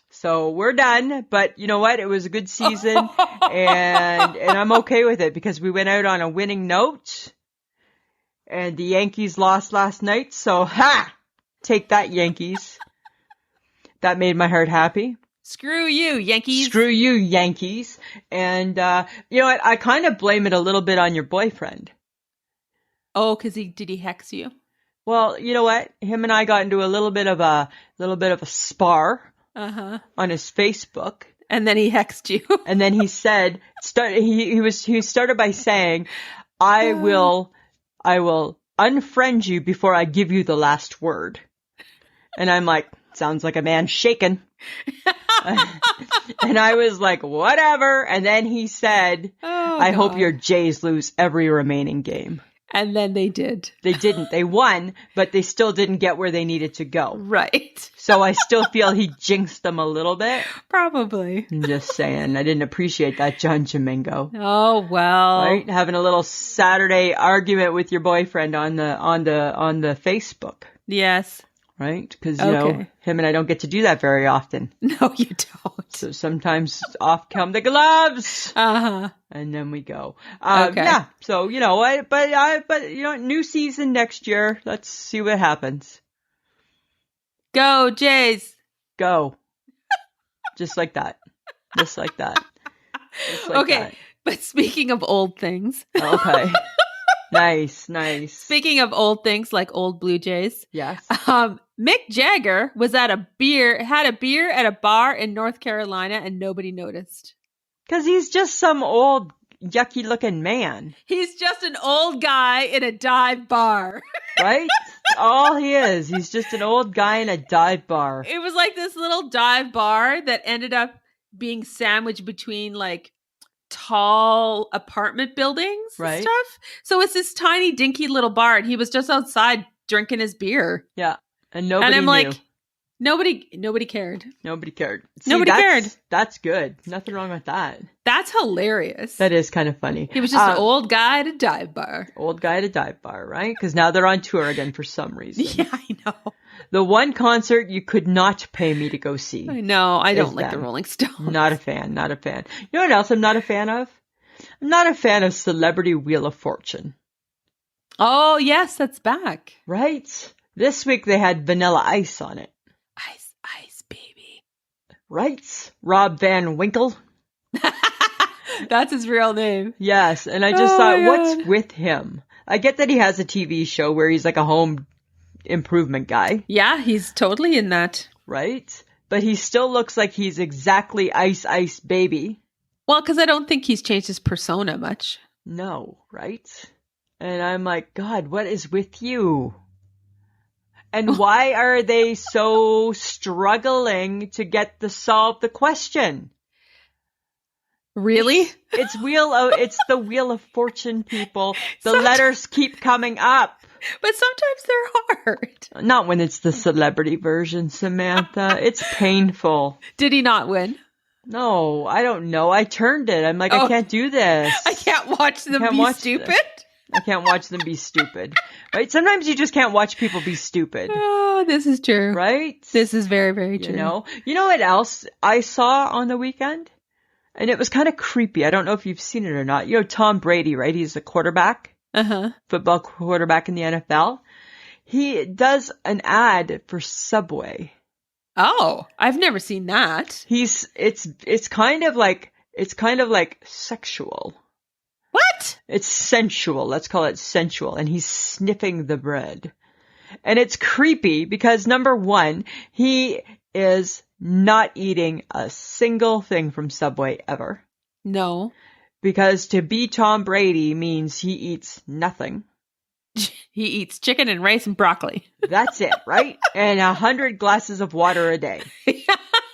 So we're done, but you know what? It was a good season, and I'm okay with it because we went out on a winning note, and the Yankees lost last night. So take that, Yankees. That made my heart happy. Screw you, Yankees. Screw you, Yankees. And you know what? I kind of blame it a little bit on your boyfriend. Oh, because did he hex you? Well, you know what? Him and I got into a little bit of a spar. On his Facebook. And then he hexed you. And then he said, he started by saying, I will unfriend you before I give you the last word. And I'm like, sounds like a man shaken. And I was like, whatever. And then he said, I hope your Jays lose every remaining game. And then they did. They didn't. They won, but they still didn't get where they needed to go. Right. So I still feel he jinxed them a little bit. Probably. I'm just saying. I didn't appreciate that, John Jamingo. Oh, well. Right? Having a little Saturday argument with your boyfriend on the Facebook. Yes. Right? Because, you know, him and I don't get to do that very often. No, you don't. So sometimes off come the gloves. Uh-huh. And then we go. Yeah. So, you know, but you know, new season next year. Let's see what happens. Go, Jays. Go. Just like that. Just like that. Just like Okay, that. but speaking of old things. Okay. Nice. Speaking of old things like old Blue Jays. Yes. Mick Jagger was had a beer at a bar in North Carolina and nobody noticed. Because he's just some old, yucky looking man. He's just an old guy in a dive bar. Right? All he is. He's just an old guy in a dive bar. It was like this little dive bar that ended up being sandwiched between like tall apartment buildings and stuff. So it's this tiny dinky little bar and he was just outside drinking his beer. Yeah. And nobody I'm knew. like, nobody cared. Nobody cared. See, Nobody cared. That's good. Nothing wrong with that. That's hilarious. That is kind of funny. He was just an old guy at a dive bar. Old guy at a dive bar, right? Because now they're on tour again for some reason. Yeah, I know. The one concert you could not pay me to go see. I know. I don't like the Rolling Stones. Not a fan. Not a fan. You know what else I'm not a fan of? I'm not a fan of Celebrity Wheel of Fortune. Oh, yes, that's back. Right? This week they had Vanilla Ice on it. Ice, baby. Right? Rob Van Winkle. That's his real name. Yes, and I just thought, what's with him? I get that he has a TV show where he's like a home improvement guy. Yeah, he's totally in that. Right? But he still looks like he's exactly Ice Baby. Well, because I don't think he's changed his persona much. No, right? And I'm like, God, what is with you? And why are they so struggling to solve the question? Really? It's the Wheel of Fortune, people. The letters keep coming up. But sometimes they're hard. Not when it's the celebrity version, Samantha. It's painful. Did he not win? No, I don't know. I turned it. I'm like, I can't do this. I can't watch them be stupid. I can't watch them be stupid. Right? Sometimes you just can't watch people be stupid. Oh, this is true. Right? This is very, very true. You know what else I saw on the weekend? And it was kind of creepy. I don't know if you've seen it or not. You know Tom Brady, right? He's a quarterback. Football quarterback in the NFL. He does an ad for Subway. Oh, I've never seen that. It's kind of like sexual. What? It's sensual. Let's call it sensual. And he's sniffing the bread. And it's creepy because number one, he is not eating a single thing from Subway ever. No. Because to be Tom Brady means he eats nothing. He eats chicken and rice and broccoli. That's it, right? And 100 glasses of water a day.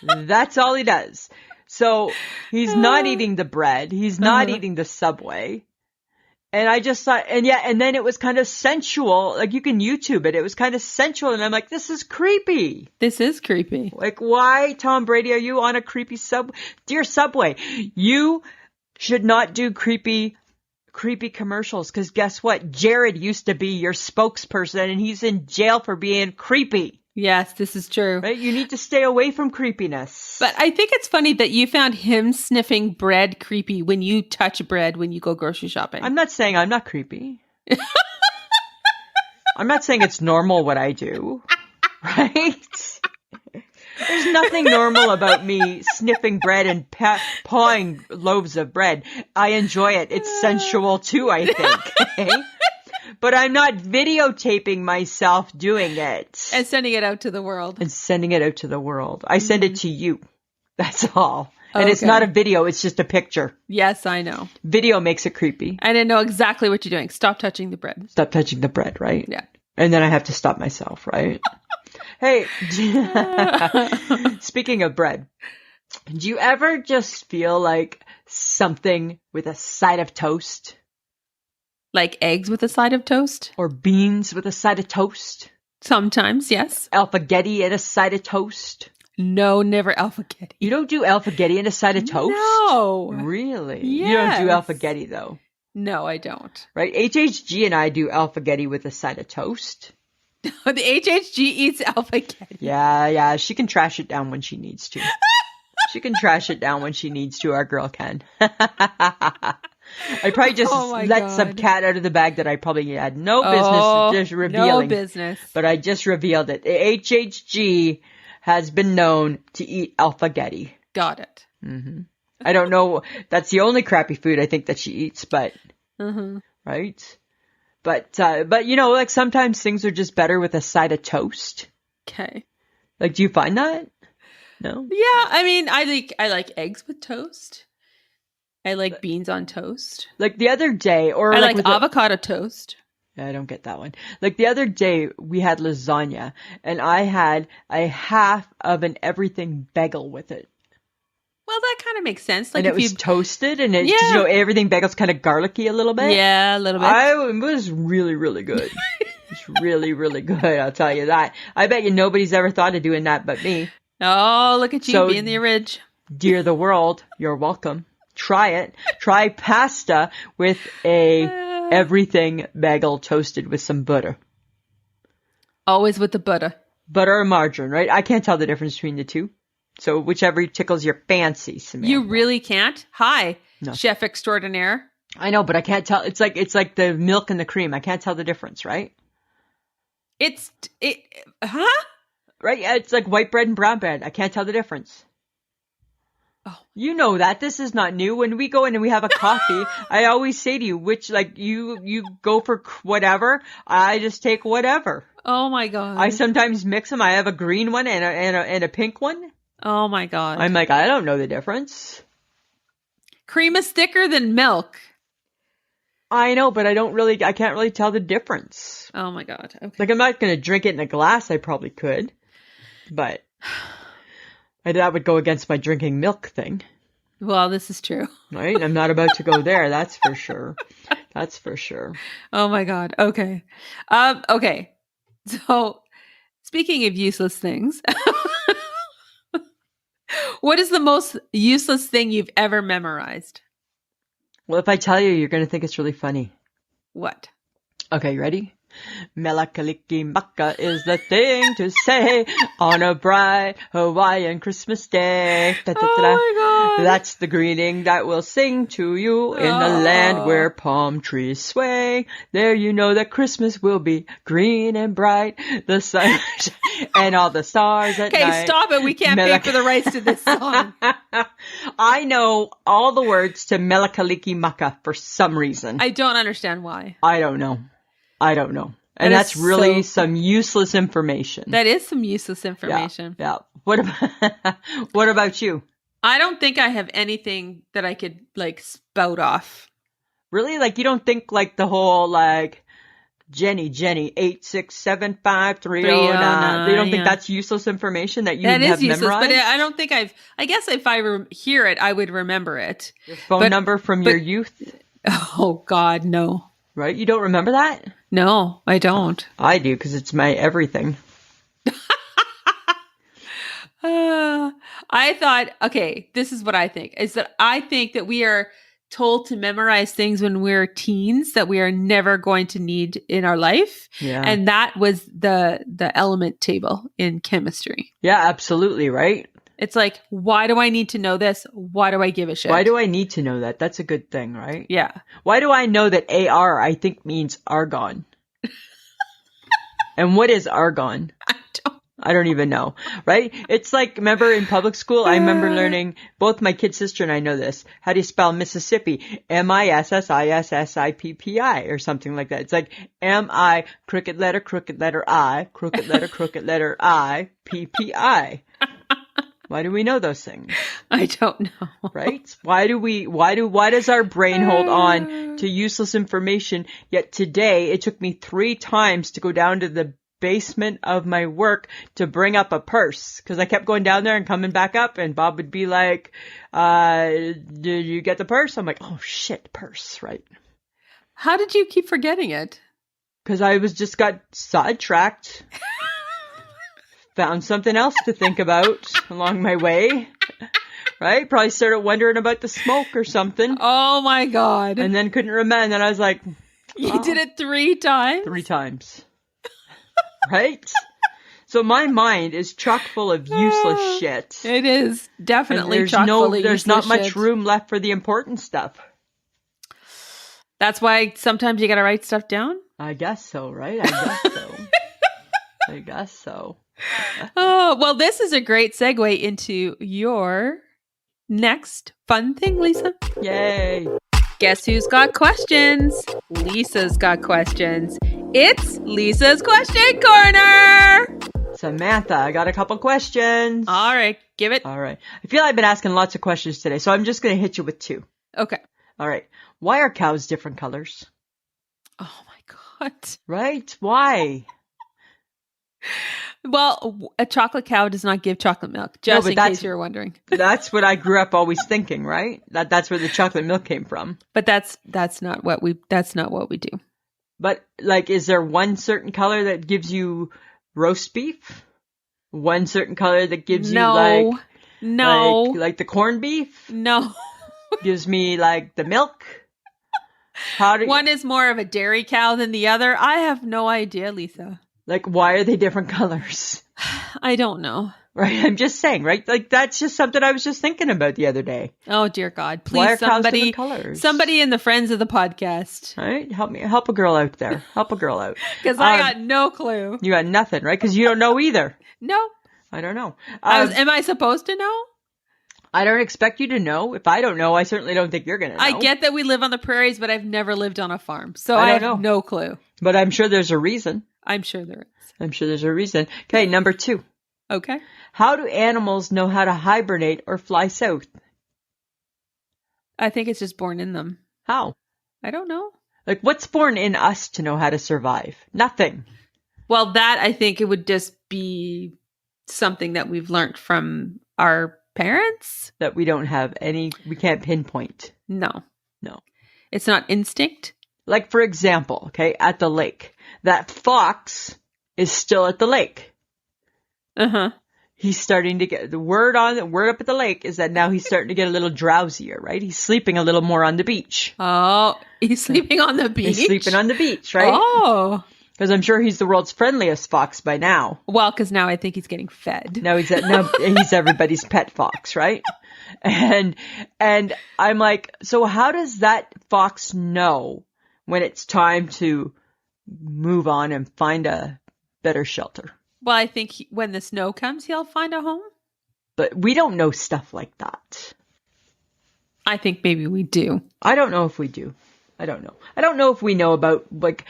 That's all he does. So he's not eating the bread. He's not eating the Subway. And I just thought, and then it was kind of sensual. Like you can YouTube it. It was kind of sensual. And I'm like, this is creepy. This is creepy. Like, why, Tom Brady, are you on a creepy Subway? Dear Subway, you should not do creepy commercials. Because guess what? Jared used to be your spokesperson and he's in jail for being creepy. Yes, this is true. Right? You need to stay away from creepiness. But I think it's funny that you found him sniffing bread creepy when you touch bread when you go grocery shopping. I'm not saying I'm not creepy. I'm not saying it's normal what I do. Right? There's nothing normal about me sniffing bread and pawing loaves of bread. I enjoy it. It's sensual too, I think. Okay? But I'm not videotaping myself doing it. And sending it out to the world. I send it to you. That's all. And it's not a video. It's just a picture. Yes, I know. Video makes it creepy. I didn't know exactly what you're doing. Stop touching the bread. Stop touching the bread, right? Yeah. And then I have to stop myself, right? Hey, speaking of bread, do you ever just feel like something with a side of toast? Like eggs with a side of toast? Or beans with a side of toast? Sometimes, yes. Alphagetti and a side of toast? No, never alphagetti. You don't do alphagetti and a side of toast? No. Really? Yes. You don't do alphagetti though? No, I don't. Right? HHG and I do alphagetti with a side of toast. The HHG eats alphagetti. Yeah. She can trash it down when she needs to. She can trash it down when she needs to. Our girl can. I probably just let some cat out of the bag that I probably had no business just revealing. No business. But I just revealed it. HHG has been known to eat alphagetti. Got it. Mm-hmm. I don't know. That's the only crappy food I think that she eats, but right. But like sometimes things are just better with a side of toast. Okay. Like, do you find that? No. Yeah, I mean, I like eggs with toast. I like beans on toast. Like the other day, or I like avocado toast. I don't get that one. Like the other day, we had lasagna, and I had a half of an everything bagel with it. Well, that kind of makes sense. Like and it was toasted, and it, everything bagel's kind of garlicky a little bit. Yeah, a little bit. It was really, really good. It's really, really good. I'll tell you that. I bet you nobody's ever thought of doing that but me. Oh, look at you being the orig. Dear the world, you're welcome. Try it. Try pasta with a everything bagel toasted with some butter. Always with the butter. Butter or margarine, right? I can't tell the difference between the two. So whichever tickles your fancy, Samantha. You really can't? Hi, chef extraordinaire. I know, but I can't tell. It's like the milk and the cream. I can't tell the difference, right? Right? Yeah, it's like white bread and brown bread. I can't tell the difference. Oh. You know that. This is not new. When we go in and we have a coffee, I always say to you, which, like, you go for whatever. I just take whatever. Oh my God. I sometimes mix them. I have a green one and a pink one. Oh my God. I'm like, I don't know the difference. Cream is thicker than milk. I know, but I can't really tell the difference. Oh my God. Okay. Like, I'm not going to drink it in a glass. I probably could, but that would go against my drinking milk thing. Well, this is true. Right? I'm not about to go there. That's for sure. That's for sure. Oh my God. Okay. Okay. So speaking of useless things, what is the most useless thing you've ever memorized? Well, if I tell you, you're going to think it's really funny. What? Okay, you ready? Melakalikimaka is the thing to say on a bright Hawaiian Christmas day. Da, da, da, da. Oh my God. That's the greeting that we'll sing to you in the land where palm trees sway. There you know that Christmas will be green and bright. The sun and all the stars at night. Okay, stop it. We can't pay for the rights to this song. I know all the words to Melakalikimaka for some reason. I don't understand why. I don't know. And that's really some useless information. That is some useless information. Yeah. What about you? I don't think I have anything that I could like spout off. Really? Like you don't think like the whole like Jenny 8675309. You don't think that's useless information that you have memorized? That is useless, but I don't think I guess if I hear it, I would remember it. Your phone number from your youth? Oh God, no. Right? You don't remember that? No, I don't. I do because it's my everything. I thought, okay, this is what I think, is that I think that we are told to memorize things when we're teens that we are never going to need in our life. Yeah. And that was the element table in chemistry. Yeah, absolutely, right? It's like, why do I need to know this? Why do I give a shit? Why do I need to know that? That's a good thing, right? Yeah. Why do I know that AR, I think, means argon? And what is argon? I don't even know, right? It's like, remember in public school, I remember learning, both my kid sister and I know this. How do you spell Mississippi? Mississippi or something like that. It's like M-I, crooked letter I, crooked letter I, PPI. Why do we know those things? I don't know. Right? Why does our brain hold on to useless information? Yet today, it took me 3 times to go down to the basement of my work to bring up a purse. Cause I kept going down there and coming back up and Bob would be like, did you get the purse? I'm like, oh shit, purse, right? How did you keep forgetting it? Cause I got sidetracked. Found something else to think about along my way, right? Probably started wondering about the smoke or something. Oh my God. And then couldn't remember. And then I was like, You did it 3 times? 3 times. Right? So my mind is chock full of useless shit. It is definitely chock full of useless shit. There's not much room left for the important stuff. That's why sometimes you got to write stuff down? I guess so, right? I guess so. I guess so. Oh, well, this is a great segue into your next fun thing, Lisa. Yay. Guess who's got questions? Lisa's got questions. It's Lisa's Question Corner. Samantha, I got a couple questions. All right, give it. All right. I feel I've been asking lots of questions today, so I'm just going to hit you with 2. Okay. All right. Why are cows different colors? Oh my God. Right? Why? Well, a chocolate cow does not give chocolate milk, just in case you're wondering. That's what I grew up always thinking, right? That's where the chocolate milk came from. But that's not what we do. But like, is there one certain color that gives you roast beef? One certain color that gives you like the corned beef? No. Gives me like the milk? One is more of a dairy cow than the other. I have no idea, Lisa. Like, why are they different colors? I don't know. Right? I'm just saying, right? Like, that's just something I was just thinking about the other day. Oh, dear God. Please, why are cows different colors? Somebody in the friends of the podcast. Right? Help a girl out there. Help a girl out. Because I got no clue. You got nothing, right? Because you don't know either. No. I don't know. Am I supposed to know? I don't expect you to know. If I don't know, I certainly don't think you're going to know. I get that we live on the prairies, but I've never lived on a farm. So I have no clue. But I'm sure there's a reason. I'm sure there is. I'm sure there's a reason. Okay, number 2. Okay. How do animals know how to hibernate or fly south? I think it's just born in them. How? I don't know. Like, what's born in us to know how to survive? Nothing. Well, that I think it would just be something that we've learned from our parents. That we don't have we can't pinpoint. No. No. It's not instinct. Like, for example, okay, at the lake, that fox is still at the lake. Uh-huh. He's starting to get, the word up at the lake is that now he's starting to get a little drowsier, right? He's sleeping a little more on the beach. Oh, he's sleeping on the beach? He's sleeping on the beach, right? Oh. Because I'm sure he's the world's friendliest fox by now. Well, because now I think he's getting fed. Now he's everybody's pet fox, right? And I'm like, so how does that fox know when it's time to move on and find a better shelter? Well, I think when the snow comes, he'll find a home. But we don't know stuff like that. I think maybe we do. I don't know if we do. I don't know. I don't know if we know about like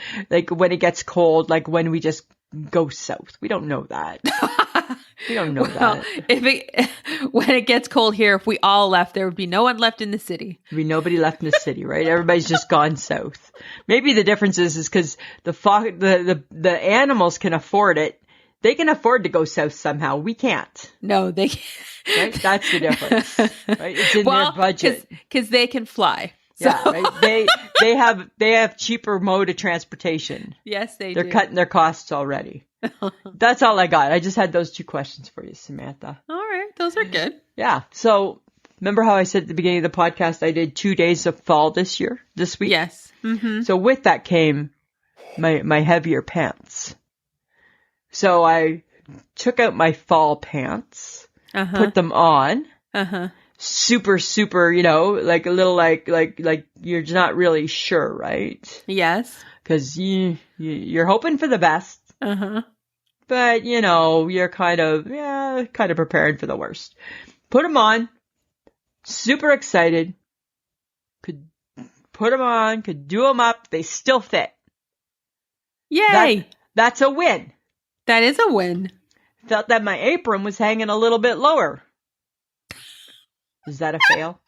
when it gets cold, like when we just go south. We don't know that. We don't know that. When it gets cold here, if we all left, there would be no one left in the city. There'd be nobody left in the city, right? Everybody's just gone south. Maybe the difference is because the animals can afford it. They can afford to go south somehow. We can't. No, they can't. Right? That's the difference. Right? It's in their budget. Because they can fly. So. Yeah, right. They have cheaper mode of transportation. Yes, they do. They're cutting their costs already. That's all I got. I just had those 2 questions for you, Samantha. All right, those are good. Yeah. So remember how I said at the beginning of the podcast I did 2 days of fall this week? Yes. Mm-hmm. So with that came my heavier pants. So I took out my fall pants, put them on. Super, like a little like you're not really sure, right? Yes. Because you're hoping for the best. But, you're kind of preparing for the worst. Put them on. Super excited. Could put them on, could do them up. They still fit. Yay. That's a win. That is a win. Felt that my apron was hanging a little bit lower. Is that a fail?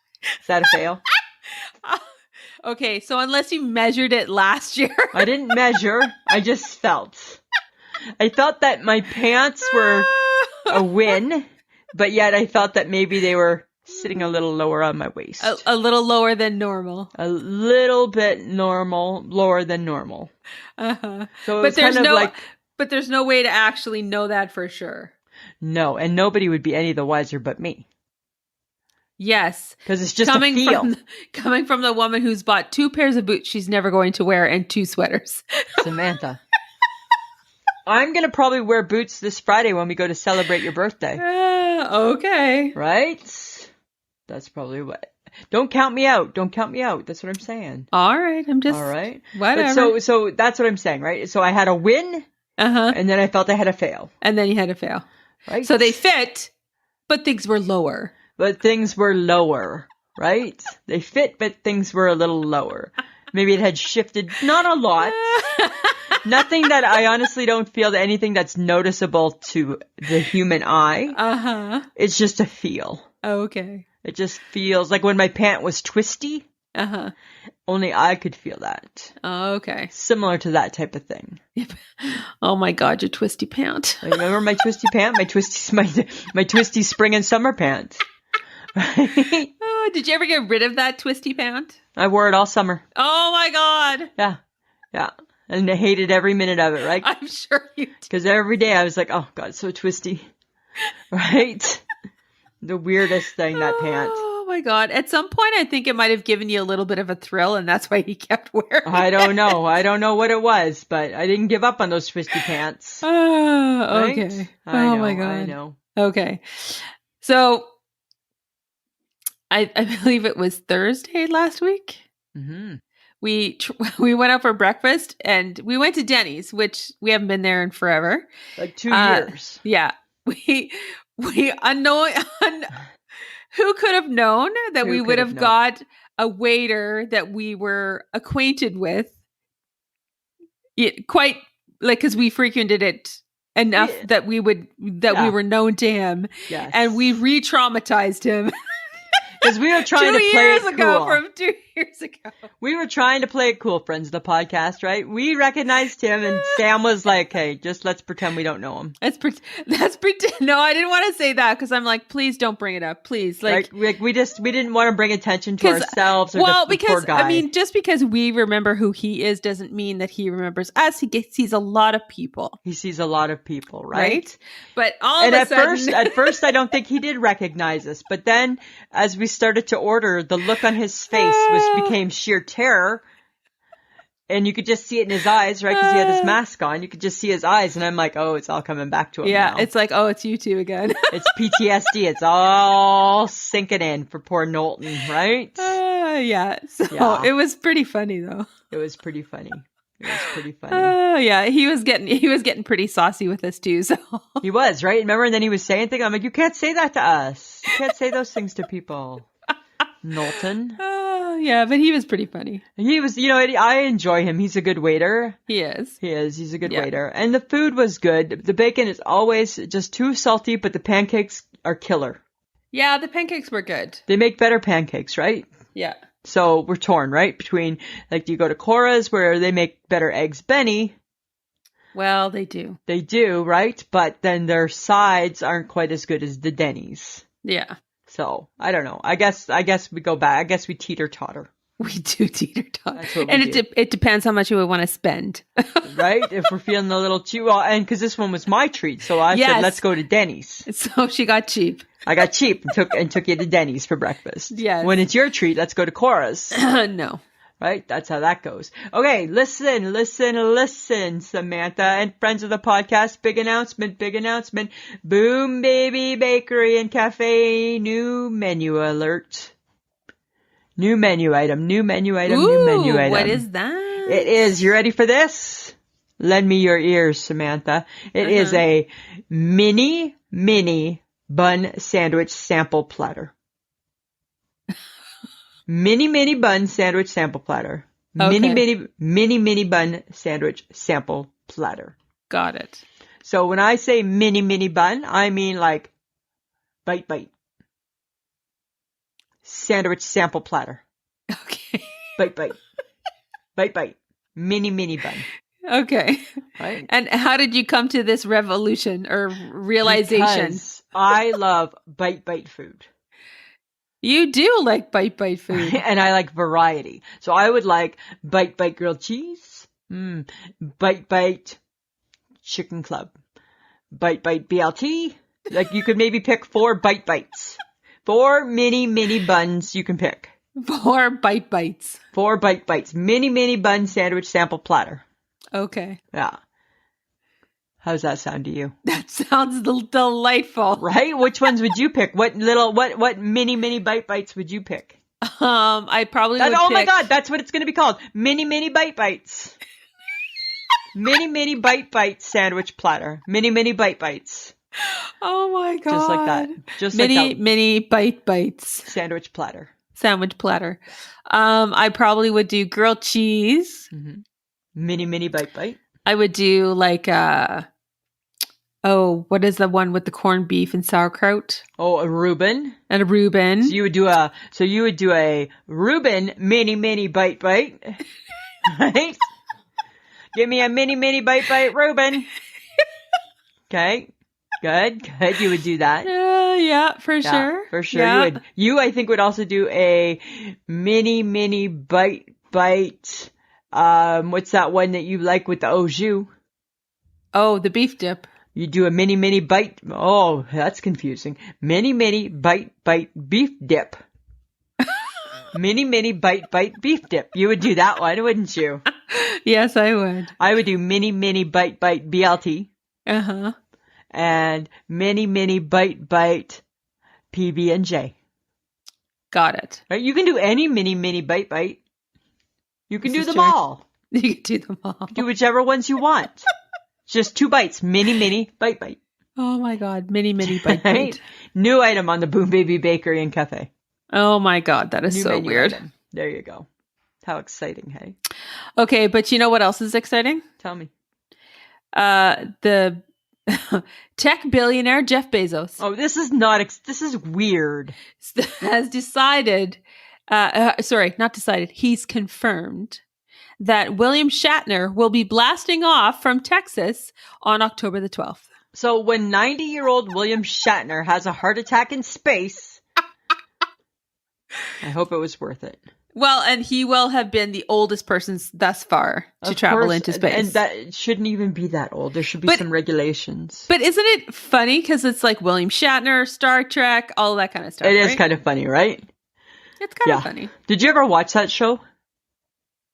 Okay, so unless you measured it last year. I didn't measure. I just felt. I felt that my pants were a win, but yet I felt that maybe they were sitting a little lower on my waist. A little lower than normal. A little bit lower than normal. So but there's no way to actually know that for sure. No, and nobody would be any the wiser but me. Yes. Because it's just a feel. Coming from the woman who's bought 2 pairs of boots she's never going to wear and 2 sweaters. Samantha. I'm going to probably wear boots this Friday when we go to celebrate your birthday. Okay. Right? That's probably what. Don't count me out. Don't count me out. That's what I'm saying. All right. I'm just. All right. Whatever. But so that's what I'm saying, right? So I had a win. And then I felt I had a fail. And then you had a fail. Right. So they fit, but things were lower. But things were lower, right? They fit, but things were a little lower. Maybe it had shifted, not a lot. Nothing that I honestly don't feel anything that's noticeable to the human eye. It's just a feel. Okay. It just feels like when my pant was twisty. Only I could feel that. Okay. Similar to that type of thing. Oh my God, your twisty pant. Remember my twisty pant? My twisty spring and summer pant. Right? Oh, did you ever get rid of that twisty pant? I wore it all summer. Oh my God. Yeah. Yeah. And I hated every minute of it, right? I'm sure you did. Because every day I was like, oh God, so twisty. Right? The weirdest thing, that pant. Oh my God. At some point, I think it might have given you a little bit of a thrill, and that's why he kept wearing I don't know. I don't know what it was, but I didn't give up on those twisty pants. Oh, okay. Right? Oh my God. I know. Okay. So I believe it was Thursday last week. We went out for breakfast, and we went to Denny's, which we haven't been there in forever. Like 2 years. Yeah. We unknown. Who could have known that we would have got a waiter that we were acquainted with? Quite like, because we frequented it enough that we were known to him, and we re-traumatized him. Because we were trying to play it cool. From 2 years ago. We were trying to play it cool, friends, the podcast, right? We recognized him, and Sam was like, hey, just let's pretend we don't know him. Let's pretend. No, I didn't want to say that, because I'm like, please don't bring it up. Please. Like, right? We didn't want to bring attention to ourselves or the poor guy. I mean, just because we remember who he is doesn't mean that he remembers us. He sees a lot of people. He sees a lot of people, right? But at first, I don't think he did recognize us. But then, as we started to order, the look on his face became sheer terror. And you could just see it in his eyes, right? Because he had his mask on. You could just see his eyes. And I'm like, oh, it's all coming back to him now. It's like, oh, it's you two again. It's PTSD. It's all sinking in for poor Knowlton, right? So it was pretty funny, though. It was pretty funny. Oh, yeah. He was getting pretty saucy with us, too. So he was, right? Remember? And then he was saying things. I'm like, you can't say that to us. You can't say those things to people. Knowlton. Oh, yeah. But he was pretty funny. He was, I enjoy him. He's a good waiter. He is. He's a good waiter. And the food was good. The bacon is always just too salty, but the pancakes are killer. Yeah, the pancakes were good. They make better pancakes, right? Yeah. So we're torn, right? Between, like, you go to Cora's where they make better eggs Benny. Well, they do. They do, right? But then their sides aren't quite as good as the Denny's. Yeah. So, I don't know. I guess we go back. I guess we teeter-totter. We do teeter-totter. And it depends how much we want to spend. Right? If we're feeling a little cheap. Well, and because this one was my treat. So I said, let's go to Denny's. So she got cheap. I got cheap and took you to Denny's for breakfast. Yes. When it's your treat, let's go to Cora's. No. Right? That's how that goes. Okay, listen, Samantha and friends of the podcast. Big announcement. Boom Baby Bakery and Cafe, new menu alert. New menu item. Ooh, what is that? It is, you ready for this? Lend me your ears, Samantha. It is a mini bun sandwich sample platter. Mini bun sandwich sample platter. Okay. Mini bun sandwich sample platter. Got it. So when I say mini bun, I mean like bite. Sandwich sample platter. Okay. Bite. Mini bun. Okay. Right. And how did you come to this revolution or realization? Because I love bite food. You do like bite food. And I like variety. So I would like bite grilled cheese. Bite chicken club. Bite BLT. Like you could maybe pick 4 bites. 4 mini buns you can pick. 4 bites. 4 bites. Mini bun sandwich sample platter. Okay. Yeah. How's that sound to you? That sounds delightful. Right? Which ones would you pick? What mini bites would you pick? I probably would Oh my pick- God, that's what it's going to be called. Mini bite bites. Mini bite sandwich platter. Mini bite bites. Oh my God. Just like that. Just mini, like that. Mini bite bites. Sandwich platter. Sandwich platter. I probably would do grilled cheese. Mm-hmm. Mini bite. I would do like what is the one with the corned beef and sauerkraut? Oh, a Reuben. And a Reuben. So you would do a Reuben mini bite. Right? Give me a mini bite Reuben. Okay. Good. You would do that. Yeah, for sure. For sure. Yeah. You, I think, would also do a mini bite. What's that one that you like with the au jus? Oh, the beef dip. You do a mini bite. Oh, that's confusing. Mini bite beef dip. mini bite beef dip. You would do that one, wouldn't you? Yes, I would. I would do mini bite BLT. Uh-huh. And mini bite PB&J. Got it. Right? You can do any mini bite. You can do them true. all. You can do them all. Do whichever ones you want. Just 2 bites. Mini bite. Oh my God. Mini bite. Right? New item on the Boom Baby Bakery and Cafe. Oh my God. That is New so weird. Item. There you go. How exciting, hey? Okay, but you know what else is exciting? Tell me. The tech billionaire Jeff Bezos. Oh, this is weird. Has decided, not decided, he's confirmed that William Shatner will be blasting off from Texas on October the 12th. So when 90-year-old William Shatner has a heart attack in space, I hope it was worth it. Well, and he will have been the oldest person thus far to travel into space. And that shouldn't even be that old. There should be some regulations. But isn't it funny? Because it's like William Shatner, Star Trek, all that kind of stuff. It is kind of funny, right? It's kind of funny. Did you ever watch that show?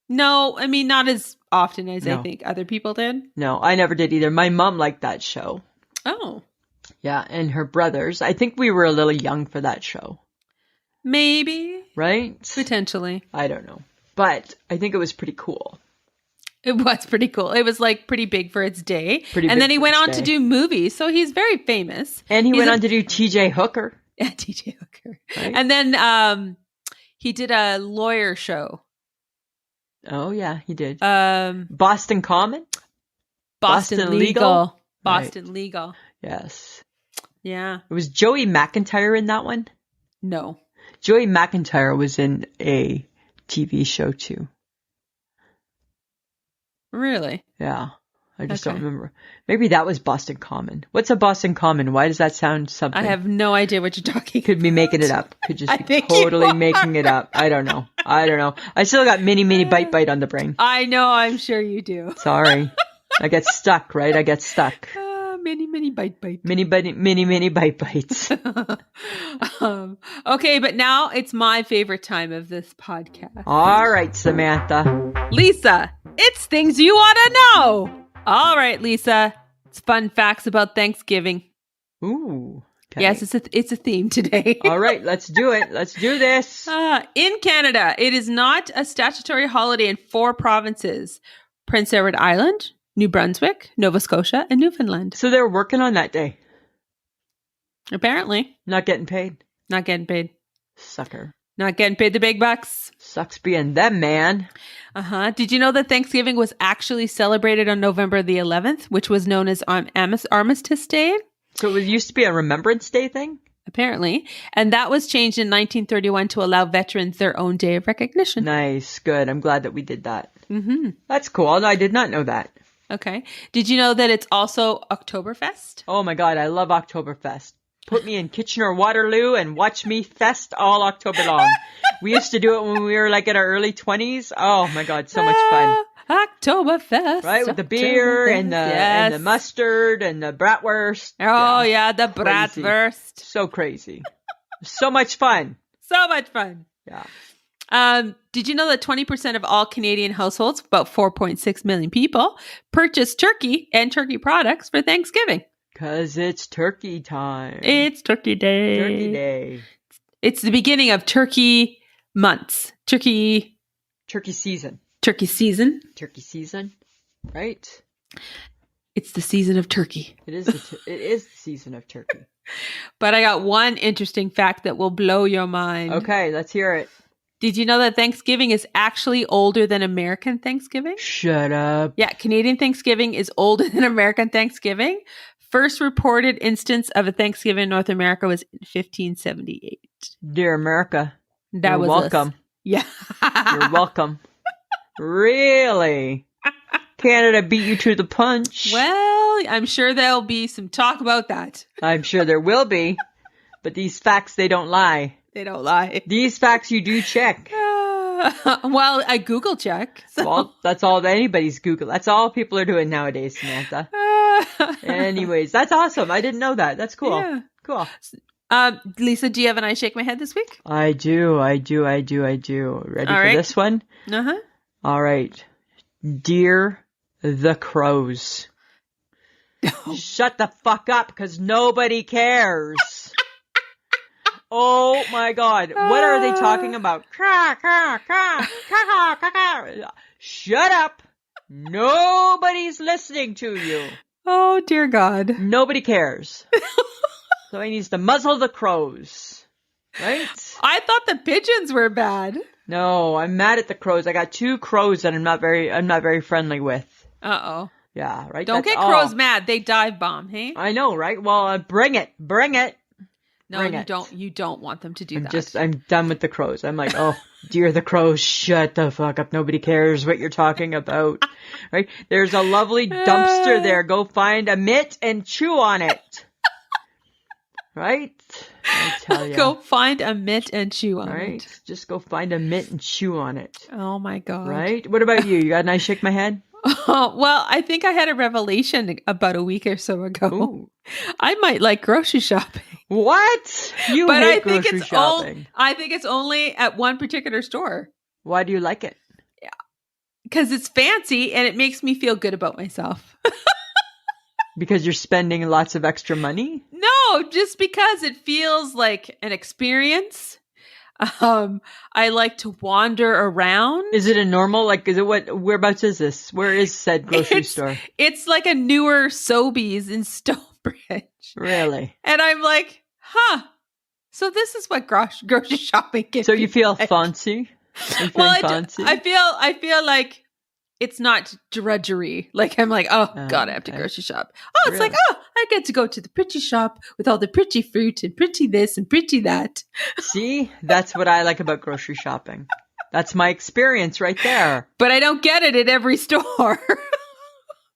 No, I mean, not as often as I think other people did. No, I never did either. My mom liked that show. Oh. Yeah, and her brothers. I think we were a little young for that show. Maybe. Right? Potentially. I don't know. But I think it was pretty cool. It was pretty cool. It was like pretty big for its day. And then he went on to do movies. So he's very famous. And he went on to do TJ Hooker. Yeah, TJ Hooker. Right? And then he did a lawyer show. Oh, yeah, he did. Boston Common? Boston Legal. Boston Right. Legal. Yes. Yeah. Was Joey McIntyre in that one? No. Joey McIntyre was in a TV show too. Really? Yeah. I just don't remember. Maybe that was Boston Common. What's a Boston Common? Why does that sound something? I have no idea what you're talking Could about. be making it up. Could just be totally making it up. I don't know. I still got mini bite on the brain. I know. I'm sure you do. Sorry. I get stuck, right? I get stuck. Mini bite. Mini bite bites. Okay, but now it's my favorite time of this podcast. All right, Samantha. Lisa, it's things you ought to know. All right, Lisa. It's fun facts about Thanksgiving. Ooh. Okay. Yes, it's a theme today. All right, let's do it. Let's do this. In Canada, it is not a statutory holiday in 4 provinces: Prince Edward Island, New Brunswick, Nova Scotia, and Newfoundland. So they're working on that day. Apparently. Not getting paid. Not getting paid. Sucker. Not getting paid the big bucks. Sucks being them, man. Did you know that Thanksgiving was actually celebrated on November the 11th, which was known as Armistice Day? So it used to be a Remembrance Day thing? Apparently. And that was changed in 1931 to allow veterans their own day of recognition. Nice. Good. I'm glad that we did that. Mm-hmm. That's cool. No, I did not know that. Okay. Did you know that it's also Oktoberfest? Oh my God. I love Oktoberfest. Put me in Kitchener-Waterloo and watch me fest all October long. We used to do it when we were like in our early 20s. Oh my God. So much fun. Oktoberfest. Right? With the beer and the mustard and the bratwurst. Oh yeah, the bratwurst. So crazy. So much fun. So much fun. Yeah. Did you know that 20% of all Canadian households, about 4.6 million people, purchase turkey and turkey products for Thanksgiving? Because it's turkey time. It's Turkey Day. Turkey Day. It's the beginning of Turkey months. Turkey season. Turkey season. Turkey season. Right. It's the season of turkey. It is the season of turkey. But I got one interesting fact that will blow your mind. Okay, let's hear it. Did you know that Thanksgiving is actually older than American Thanksgiving? Shut up. Yeah, Canadian Thanksgiving is older than American Thanksgiving. First reported instance of a Thanksgiving in North America was in 1578. Dear America, That you're was welcome. us. Yeah. You're welcome. Really? Canada beat you to the punch. Well, I'm sure there'll be some talk about that. I'm sure there will be. But these facts, they don't lie. They don't lie. These facts you do check. Well, I Google check. So. Well, that's all anybody's Google. That's all people are doing nowadays, Samantha. Anyways, that's awesome. I didn't know that. That's cool. Yeah. Cool. Lisa, do you have an I shake my head this week? I do. Ready All for right. this one? Uh-huh. All right. Dear the Crows. Shut the fuck up because nobody cares. Oh my God. What are they talking about? Shut up. Nobody's listening to you. Oh, dear God. Nobody cares. So he needs to muzzle the crows. Right? I thought the pigeons were bad. No, I'm mad at the crows. I got 2 crows that I'm not very friendly with. Uh-oh. Yeah, right? Don't That's get crows mad. They dive bomb, hey? I know, right? Well, bring it. No, Bring you it. don't. You don't want them to do that. I'm done with the crows. I'm like, oh, dear the crows, shut the fuck up. Nobody cares what you're talking about. Right? There's a lovely dumpster there. Go find a mitt and chew on it. Right? I tell you. Go find a mitt and chew on Right? it. Just go find a mitt and chew on it. Oh my God. Right? What about you? You got a nice shake my head? Well, I think I had a revelation about a week or so ago. Ooh. I might like grocery shopping. What? You But hate I think grocery shopping. I think it's only at one particular store. Why do you like it? Because it's fancy and it makes me feel good about myself. Because you're spending lots of extra money? No, just because it feels like an experience. I like to wander around. Is it a normal, whereabouts is this? Where is said grocery store? It's like a newer Sobeys in Stonebridge. Really? And I'm like, so this is what grocery shopping can So be you feel like. fancy? Well, fancy? I feel like it's not drudgery. Like I'm like, oh God, I have to okay. grocery shop. Oh, it's Really? like, oh, I get to go to the pretty shop with all the pretty fruit and pretty this and pretty that. See, that's what I like about grocery shopping. That's my experience right there. But I don't get it at every store.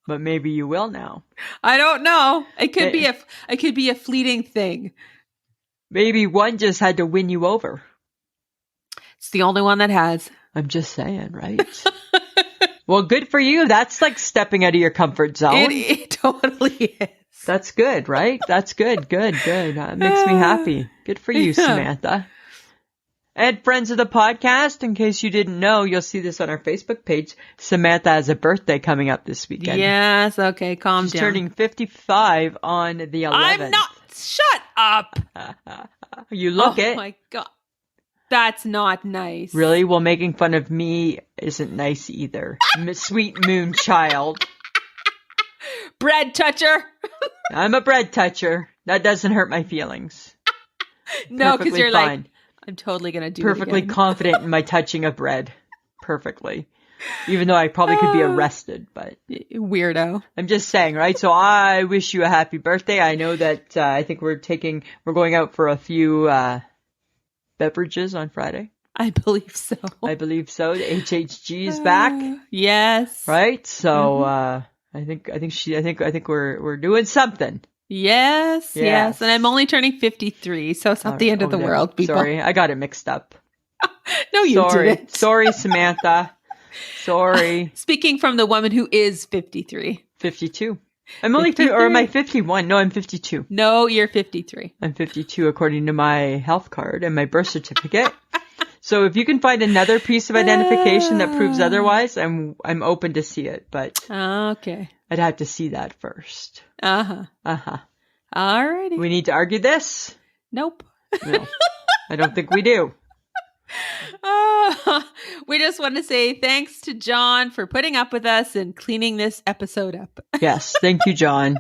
But maybe you will now. I don't know. It could be a fleeting thing. Maybe one just had to win you over. It's the only one that has. I'm just saying, right? Well, good for you. That's like stepping out of your comfort zone. It totally is. That's good, right? That's good. Good. That makes me happy. Good for you, Samantha. And friends of the podcast, in case you didn't know, you'll see this on our Facebook page. Samantha has a birthday coming up this weekend. Yes. Okay. Calm She's down. turning 55 on the 11th. I'm not. Shut up. You look it. Oh my God. That's not nice. Really? Well, making fun of me isn't nice either. Sweet moonchild. Bread toucher. I'm a bread toucher. That doesn't hurt my feelings. No, because Perfectly you're fine. like, I'm totally going to do Perfectly it again. confident in my touching of bread. Perfectly. Even though I probably could be arrested, but Weirdo. I'm just saying, right? So I wish you a happy birthday. I know that I think we're going out for a few beverages on Friday. I believe so. I believe so. The HHG is back, Yes. right? So I think we're doing something. Yes. Yes. And I'm only turning 53, so it's not the end of the world, people. Sorry, I got it mixed up. No, you didn't. Sorry, Samantha. Sorry. Speaking from the woman who is 53. 52. I'm only 50, or am I 51? No, I'm 52. No, you're 53. I'm 52 according to my health card and my birth certificate. So if you can find another piece of identification that proves otherwise, I'm open to see it, but Okay. I'd have to see that first. Alrighty. We need to argue this? Nope. No. I don't think we do. We just want to say thanks to John for putting up with us and cleaning this episode up. Yes, thank you, John.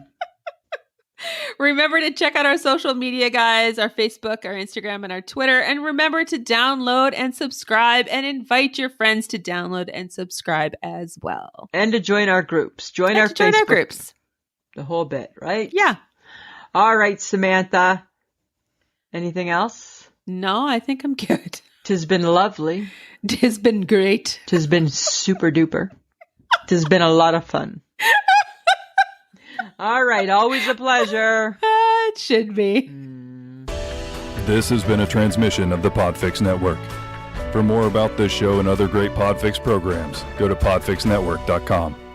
Remember to check out our social media, guys, our Facebook, our Instagram, and our Twitter. And remember to download and subscribe and invite your friends to download and subscribe as well. And to join our groups. Join our Facebook groups. The whole bit, right? Yeah. All right, Samantha. Anything else? No, I think I'm good. 'Tis been lovely. 'Tis been great. 'Tis been super duper. 'Tis been a lot of fun. All right, always a pleasure. It should be. This has been a transmission of the Podfix Network. For more about this show and other great Podfix programs, go to podfixnetwork.com.